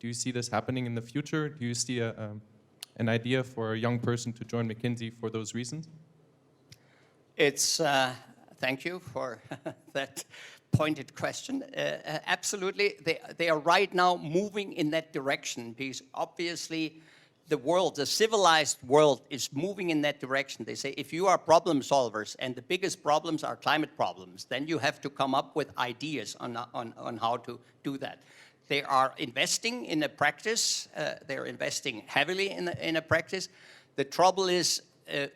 Do you see this happening in the future? Do you see an idea for a young person to join McKinsey for those reasons? It's, thank you for that pointed question. Absolutely, they are right now moving in that direction because obviously the world, the civilized world is moving in that direction. They say if you are problem solvers and the biggest problems are climate problems, then you have to come up with ideas on how to do that. They are investing in a practice. They're investing heavily in a practice. The trouble is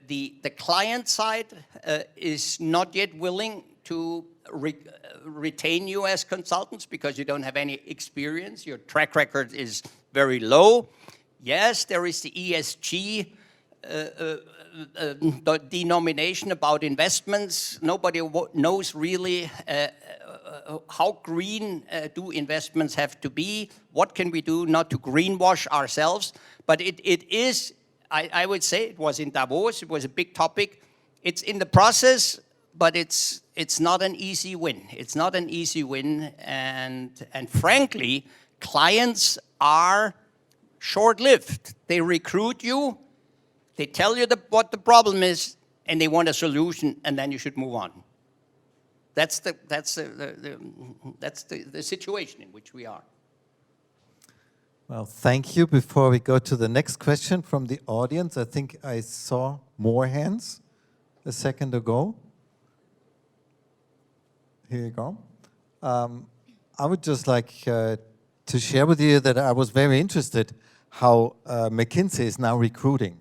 the client side is not yet willing to retain you as consultants because you don't have any experience. Your track record is very low. Yes, there is the ESG denomination about investments. Nobody knows really how green do investments have to be. What can we do not to greenwash ourselves? But it is, I would say, it was in Davos. It was a big topic. It's in the process, but it's not an easy win. It's not an easy win, and frankly, clients are short-lived. They recruit you, they tell you what the problem is, and they want a solution, and then you should move on. That's the situation in which we are. Well, thank you. Before we go to the next question from the audience, I think I saw more hands a second ago. Here you go. I would just like to share with you that I was very interested how McKinsey is now recruiting.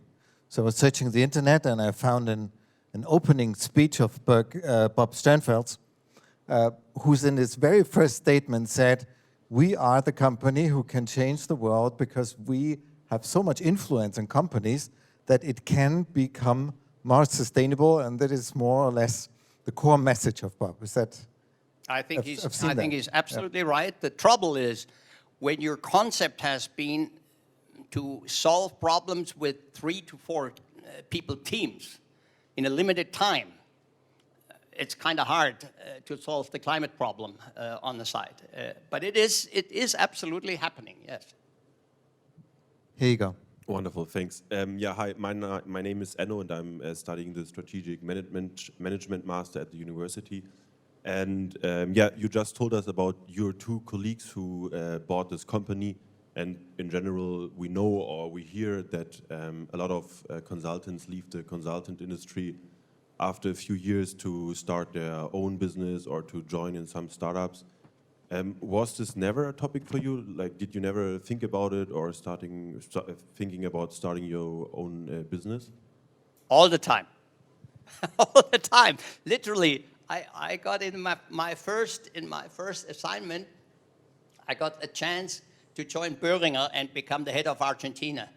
So I was searching the internet and I found an opening speech of Bob Sternfeld, who's in his very first statement said, "We are the company who can change the world because we have so much influence in companies that it can become more sustainable," and that is more or less the core message of Bob. Is that? I think I've he's absolutely right. The trouble is when your concept has been to solve problems with 3 to 4 people teams in a limited time, it's kind of hard to solve the climate problem on the side. But it is absolutely happening, yes. Here you go. Wonderful, thanks. Yeah, hi, my name is Enno and I'm studying the Strategic Management Master at the university. And yeah, you just told us about your 2 colleagues who bought this company. And in general, we know or we hear that a lot of consultants leave the consultant industry after a few years to start their own business or to join in some startups. Was this never a topic for you? Like, did you never think about it or thinking about starting your own business? All the time. All the time. Literally, I got in my first assignment, I got a chance to join Boehringer and become the head of Argentina.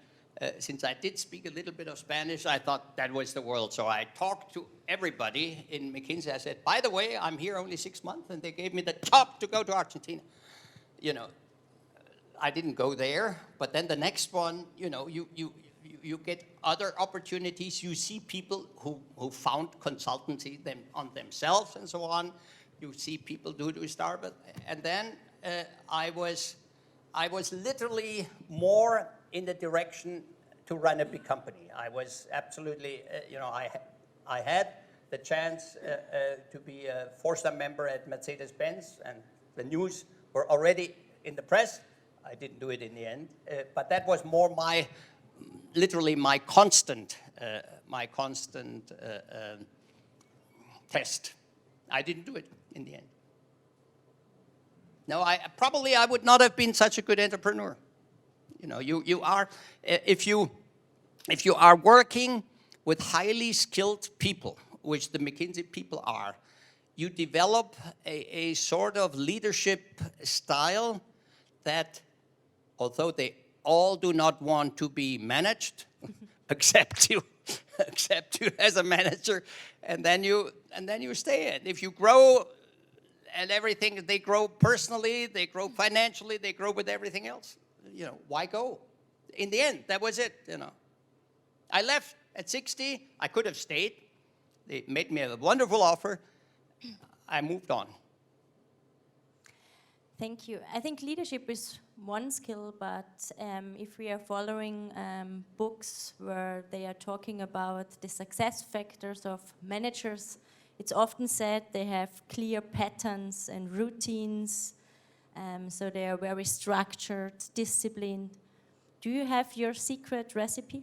Since I did speak a little bit of Spanish, I thought that was the world. So I talked to everybody in McKinsey. I said, by the way, I'm here only 6 months, and they gave me the job to go to Argentina. You know, I didn't go there, but then the next one, you know, you get other opportunities. You see people who found consultancy on themselves and so on. You see people do Starbucks. And then I was literally more in the direction to run a big company. I was absolutely, you know, I had the chance to be a 4-star member at Mercedes-Benz, and the news were already in the press. I didn't do it in the end, but that was more literally my constant test. I didn't do it in the end. No, I would not have been such a good entrepreneur. You know, you are, if you are working with highly skilled people, which the McKinsey people are, you develop a sort of leadership style that, although they all do not want to be managed, except you as a manager, and then you stay in. If you grow and everything, they grow personally, they grow financially, they grow with everything else. You know, why go? In the end, that was it, you know. I left at 60. I could have stayed. They made me a wonderful offer. I moved on. Thank you. I think leadership is one skill, but if we are following books where they are talking about the success factors of managers, it's often said they have clear patterns and routines, so they are very structured, disciplined. Do you have your secret recipe?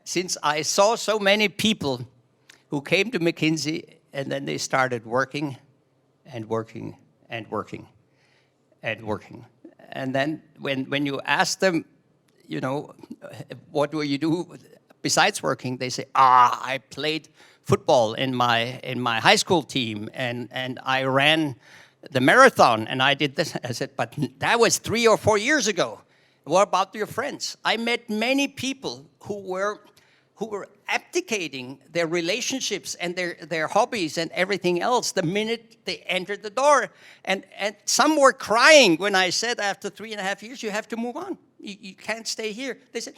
Since I saw so many people who came to McKinsey and then they started working and working and working and working. And then when you ask them, you know, what do you do besides working, they say, I played football in my high school team and I ran the marathon and I did this. I said, but that was 3 or 4 years ago. What about your friends? I met many people who were abdicating their relationships and their hobbies and everything else the minute they entered the door. And some were crying when I said after 3.5 years, you have to move on. You can't stay here. They said,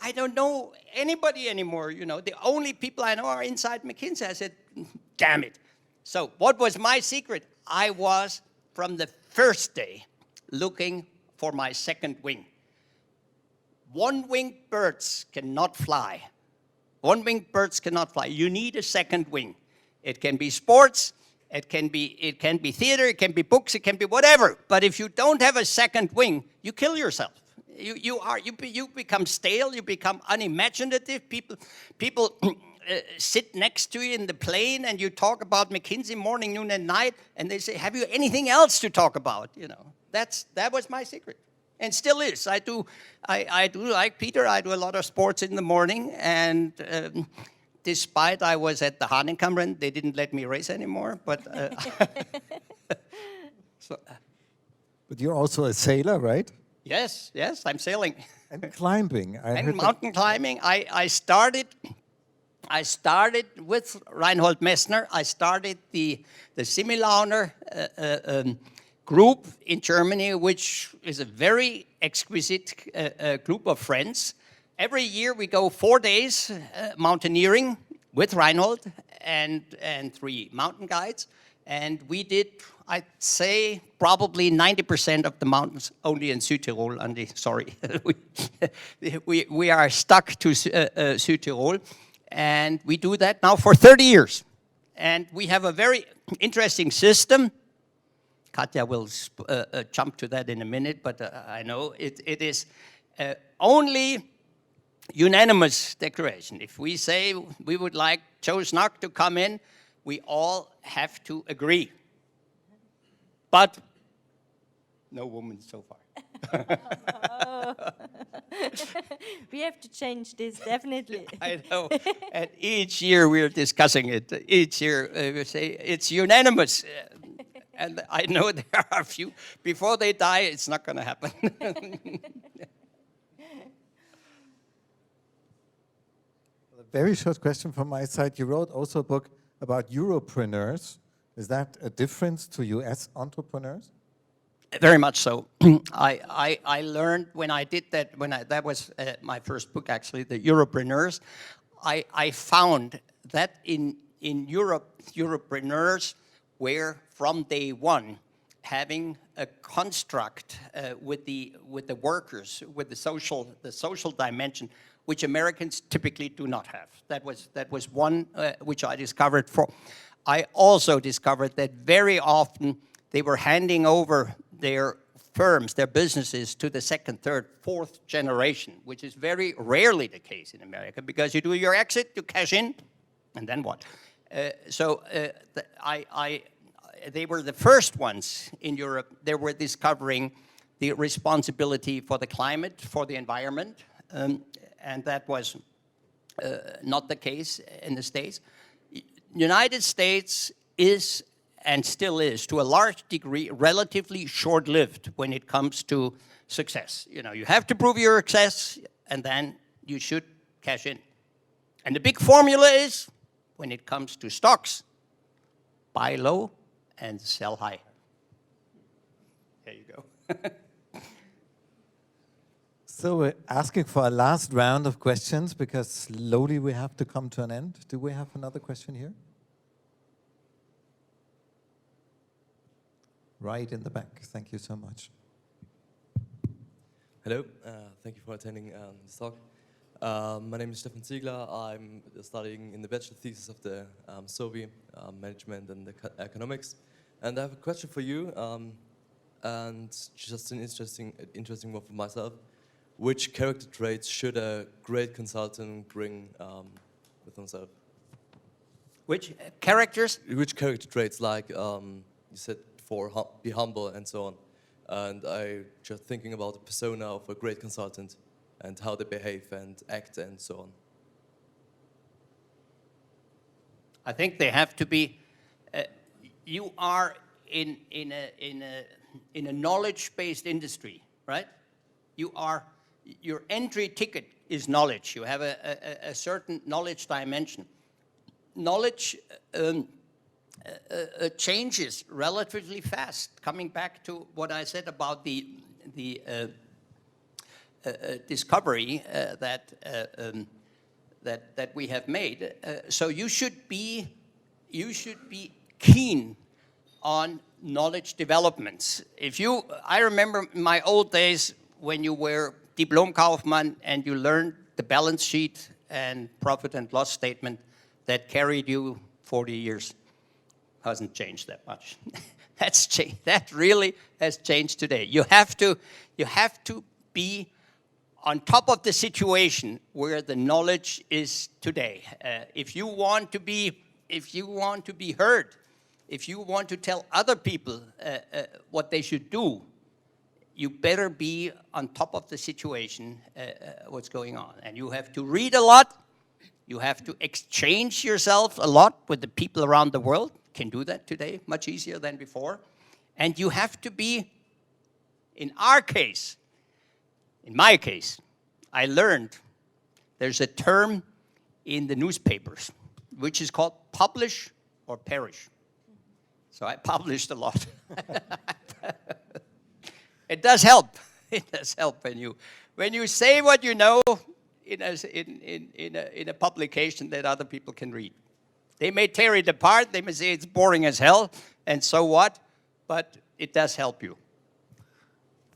I don't know anybody anymore. You know, the only people I know are inside McKinsey. I said, damn it. So what was my secret? I was, from the first day, looking for my second wing. One-winged birds cannot fly. One-winged birds cannot fly. You need a second wing. It can be sports, it can be theater, it can be books, it can be whatever. But if you don't have a second wing, you kill yourself. You become stale. You become unimaginative. People sit next to you in the plane, and you talk about McKinsey morning, noon, and night, and they say, "Have you anything else to talk about?" You know, that was my secret. And still is. I do like Peter. I do a lot of sports in the morning, and despite I was at the Hahnenkammrennen, they didn't let me race anymore. But But you're also a sailor, right? yes, I'm sailing And climbing. I and heard mountain climbing. I started with Reinhold Messner. I started the Similauner group in Germany, which is a very exquisite group of friends. Every year we go 4 days mountaineering with Reinhold and 3 mountain guides. And we did, I'd say, probably 90% of the mountains only in Südtirol. Sorry, we are stuck to Südtirol. And we do that now for 30 years. And we have a very interesting system. Katja will jump to that in a minute, but I know it is only unanimous declaration. If we say we would like Joe Snock to come in, we all have to agree. But no woman so far. We have to change this, definitely. I know. And each year we're discussing it. Each year we say it's unanimous. And I know there are a few. Before they die, it's not going to happen. A very short question from my side. You wrote also a book about Europreneurs. Is that a difference to US entrepreneurs? Very much so. I learned when I did that, that was my first book actually, the Europreneurs. I found that in Europe, Europreneurs were from day one having a construct with the workers, with the social dimension, which Americans typically do not have. That was one which I discovered. I also discovered that very often they were handing over their firms, their businesses, to the second, third, fourth generation, which is very rarely the case in America, because you do your exit, you cash in, and then what? They were the first ones in Europe. They were discovering the responsibility for the climate, for the environment, and that was not the case in the States. United States is and still is, to a large degree, relatively short-lived when it comes to success. You know, you have to prove your success, and then you should cash in. And the big formula is, when it comes to stocks, buy low and sell high. There you go. So we're asking for a last round of questions, because slowly we have to come to an end. Do we have another question here? right in the back. Thank you so much. Hello, thank you for attending this talk. My name is Stefan Ziegler. I'm studying in the bachelor thesis of the SOBI, Management and Economics. And I have a question for you, and just an interesting one for myself. Which character traits should a great consultant bring with himself? Which characters? Which character traits, like you said before, be humble and so on. And I just thinking about the persona of a great consultant and how they behave and act and so on. I think they have to be. You are in a knowledge-based industry, right? Your entry ticket is knowledge. You have a certain knowledge dimension. Knowledge changes relatively fast. Coming back to what I said about the discovery that we have made. So you should be keen on knowledge developments. I remember my old days when you were Diplom-Kaufmann and you learned the balance sheet and profit and loss statement that carried you 40 years. Hasn't changed that much. That's changed. That really has changed today. You have to be on top of the situation where the knowledge is today. If you want to be heard, if you want to tell other people what they should do, you better be on top of the situation, what's going on. And you have to read a lot. You have to exchange yourself a lot with the people around the world. Can do that today much easier than before. And you have to be, in my case, I learned there's a term in the newspapers which is called publish or perish. So I published a lot. It does help. It does help when you say what you know in a publication that other people can read. They may tear it apart. They may say it's boring as hell, and so what? But it does help you.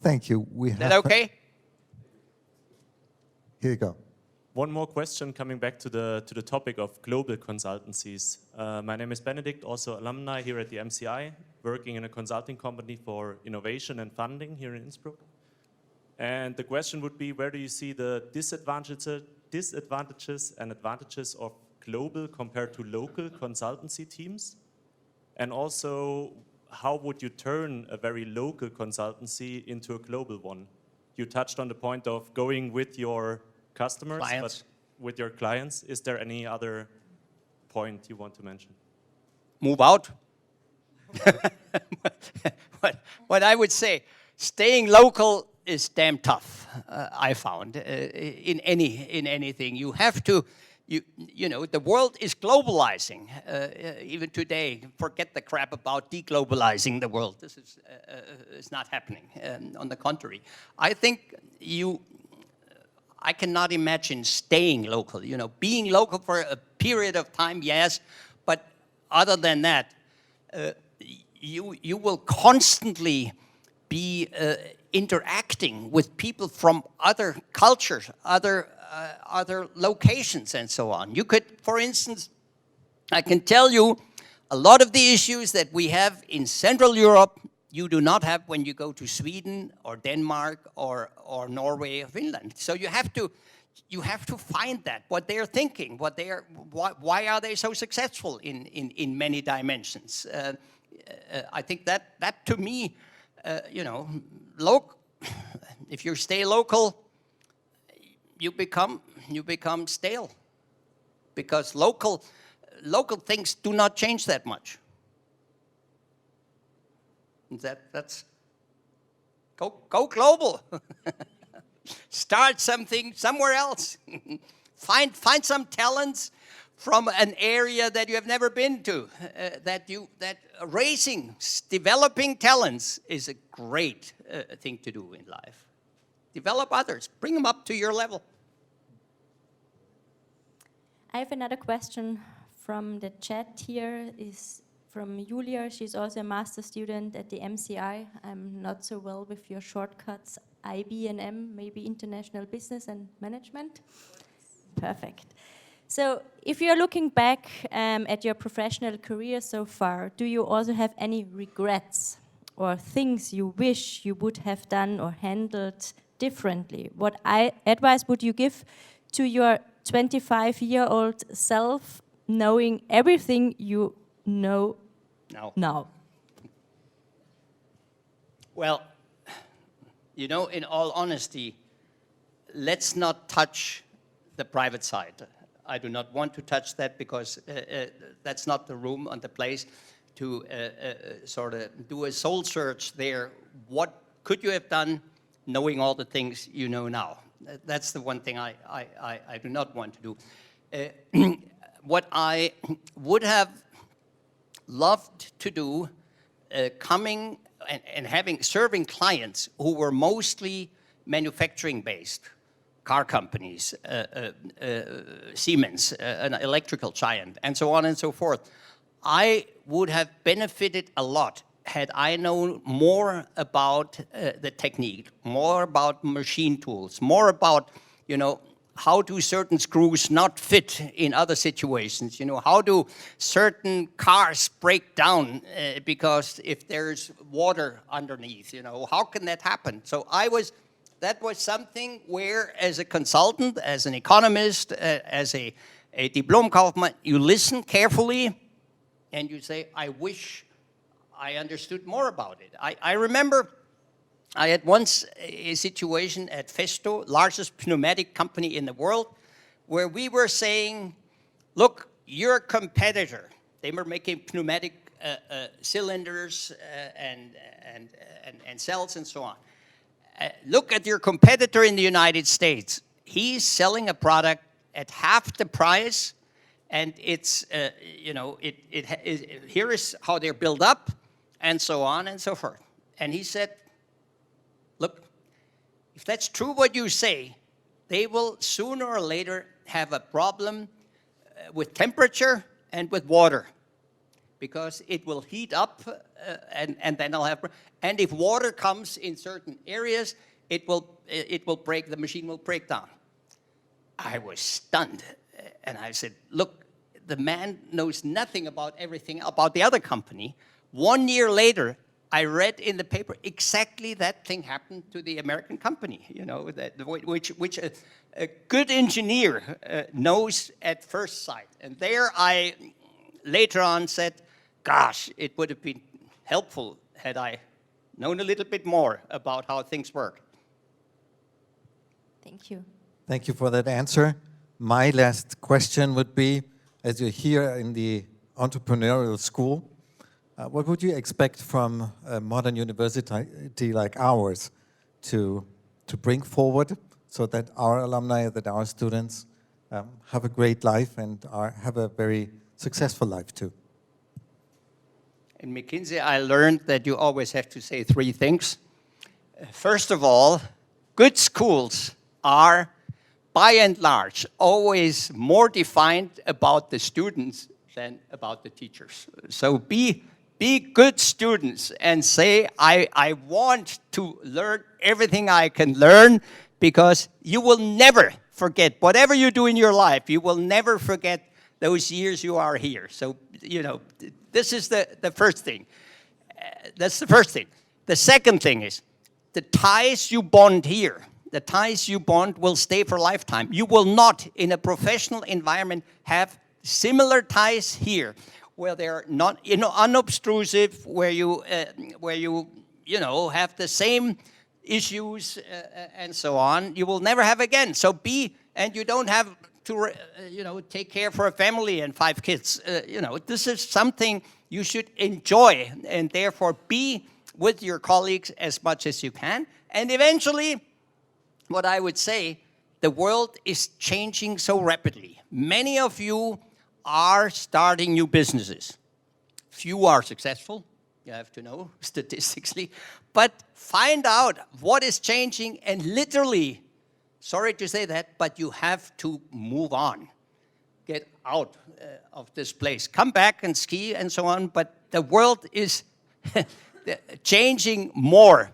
Thank you. Is that okay? Here you go. One more question coming back to the topic of global consultancies. My name is Benedict, also alumni here at the MCI, working in a consulting company for innovation and funding here in Innsbruck. And the question would be, where do you see the disadvantages and advantages of global compared to local consultancy teams? And also, how would you turn a very local consultancy into a global one? You touched on the point of going with your customers, clients. But with your clients, is there any other point you want to mention? Move out. What I would say, staying local is damn tough. I found in anything you have to. You know, the world is globalizing. Even today, forget the crap about deglobalizing the world. This is not happening. On the contrary, I think I cannot imagine staying local. You know, being local for a period of time, yes, but other than that, you will constantly be interacting with people from other cultures, other locations, and so on. You could, for instance, I can tell you a lot of the issues that we have in Central Europe, you do not have when you go to Sweden or Denmark or Norway or Finland. So you have to find that, what they're thinking, why are they so successful in many dimensions. I think that to me, you know, if you stay local, you become stale, because local things do not change that much. That's go global. Start something somewhere else. Find some talents from an area that you have never been to. Developing talents is a great thing to do in life. Develop others. Bring them up to your level. I have another question from the chat here. Is from Julia. She's also a master student at the MCI. I'm not so well with your shortcuts. IB&M, maybe International Business and Management. Perfect. So if you're looking back at your professional career so far, do you also have any regrets or things you wish you would have done or handled differently? What advice would you give to your 25-year-old self, knowing everything you know now? Well, you know, in all honesty, let's not touch the private side. I do not want to touch that because that's not the room and the place to sort of do a soul search there. What could you have done knowing all the things you know now? That's the one thing I do not want to do. What I would have loved to do, coming and serving clients who were mostly manufacturing based, car companies, Siemens, an electrical giant, and so on and so forth. I would have benefited a lot had I known more about the technique, more about machine tools, more about, you know, how do certain screws not fit in other situations? You know, how do certain cars break down because if there's water underneath, you know, how can that happen? So that was something where, as a consultant, as an economist, as a Diplom-Kaufmann, you listen carefully and you say, I wish I understood more about it. I remember I had once a situation at Festo, largest pneumatic company in the world, where we were saying, look, your competitor, they were making pneumatic cylinders and cells and so on. Look at your competitor in the United States. He's selling a product at half the price, and it's, you know, here is how they're built up, and so on and so forth. And he said, look, if that's true what you say, they will sooner or later have a problem with temperature and with water, because it will heat up and then I'll have, and if water comes in certain areas, it will break, the machine will break down. I was stunned, and I said, look, the man knows nothing about everything about the other company. 1 year later, I read in the paper exactly that thing happened to the American company, you know, which a good engineer knows at first sight. And there I later on said, gosh, it would have been helpful had I known a little bit more about how things work. Thank you. Thank you for that answer. My last question would be, as you're here in the entrepreneurial school, what would you expect from a modern university like ours to bring forward so that our alumni, that our students have a great life and have a very successful life too? In McKinsey, I learned that you always have to say three things. First of all, good schools are, by and large, always more defined about the students than about the teachers. So be good students and say, I want to learn everything I can learn, because you will never forget, whatever you do in your life, you will never forget those years you are here. So, you know, this is the first thing. That's the first thing. The second thing is, the ties you bond here, the ties you bond will stay for a lifetime. You will not, in a professional environment, have similar ties here, where they're not, you know, unobtrusive, where you have the same issues and so on. You will never have again. So and you don't have to, take care for a family and 5 kids. This is something you should enjoy, and therefore be with your colleagues as much as you can. And eventually, what I would say, the world is changing so rapidly. Many of you are starting new businesses. Few are successful, you have to know statistically, but find out what is changing, and literally, sorry to say that, but you have to move on. get out of this place. Come back and ski and so on, but the world is changing more.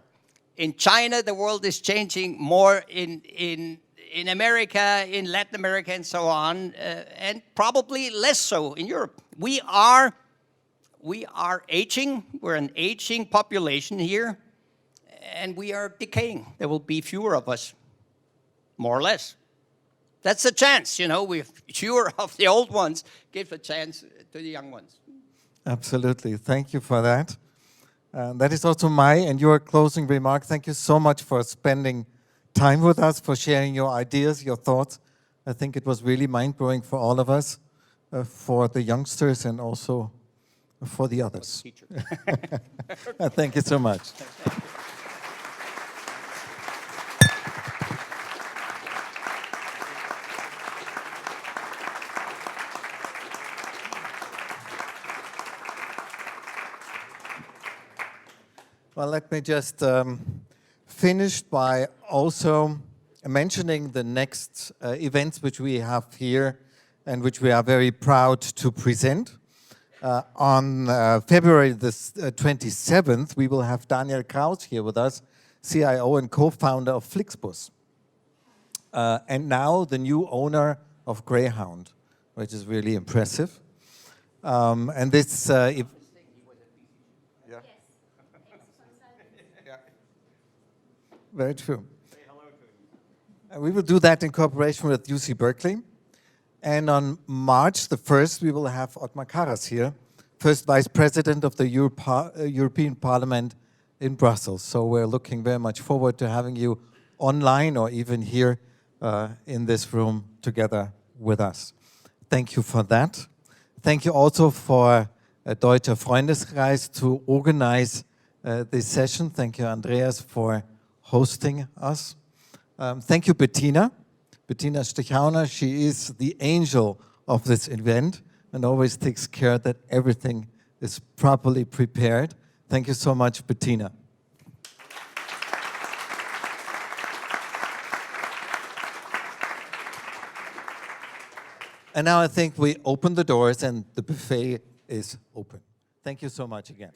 In China, the world is changing more. In America, in Latin America, and so on, and probably less so in Europe. We are aging. We're an aging population here, and we are decaying. There will be fewer of us, more or less. That's a chance, you know. We're fewer of the old ones. Give a chance to the young ones. Absolutely. Thank you for that. That is also my and your closing remark. Thank you so much for spending time with us, for sharing your ideas, your thoughts. I think it was really mind-blowing for all of us, for the youngsters and also for the others. Teacher. Thank you so much. Well, let me just finish by also mentioning the next events which we have here and which we are very proud to present. On February the 27th, we will have Daniel Kraus here with us, CIO and co-founder of Flixbus, and now the new owner of Greyhound, which is really impressive. And this very true. We will do that in cooperation with UC Berkeley. And on March the 1st, we will have Ottmar Karas here, first Vice President of the European Parliament in Brussels. So we're looking very much forward to having you online or even here in this room together with us. Thank you for that. Thank you also for Deutscher Freundeskreis to organize this session. Thank you, Andreas, for hosting us. Thank you, Bettina Stechauner. She is the angel of this event and always takes care that everything is properly prepared. Thank you so much, Bettina. And now I think we open the doors and the buffet is open. Thank you so much again.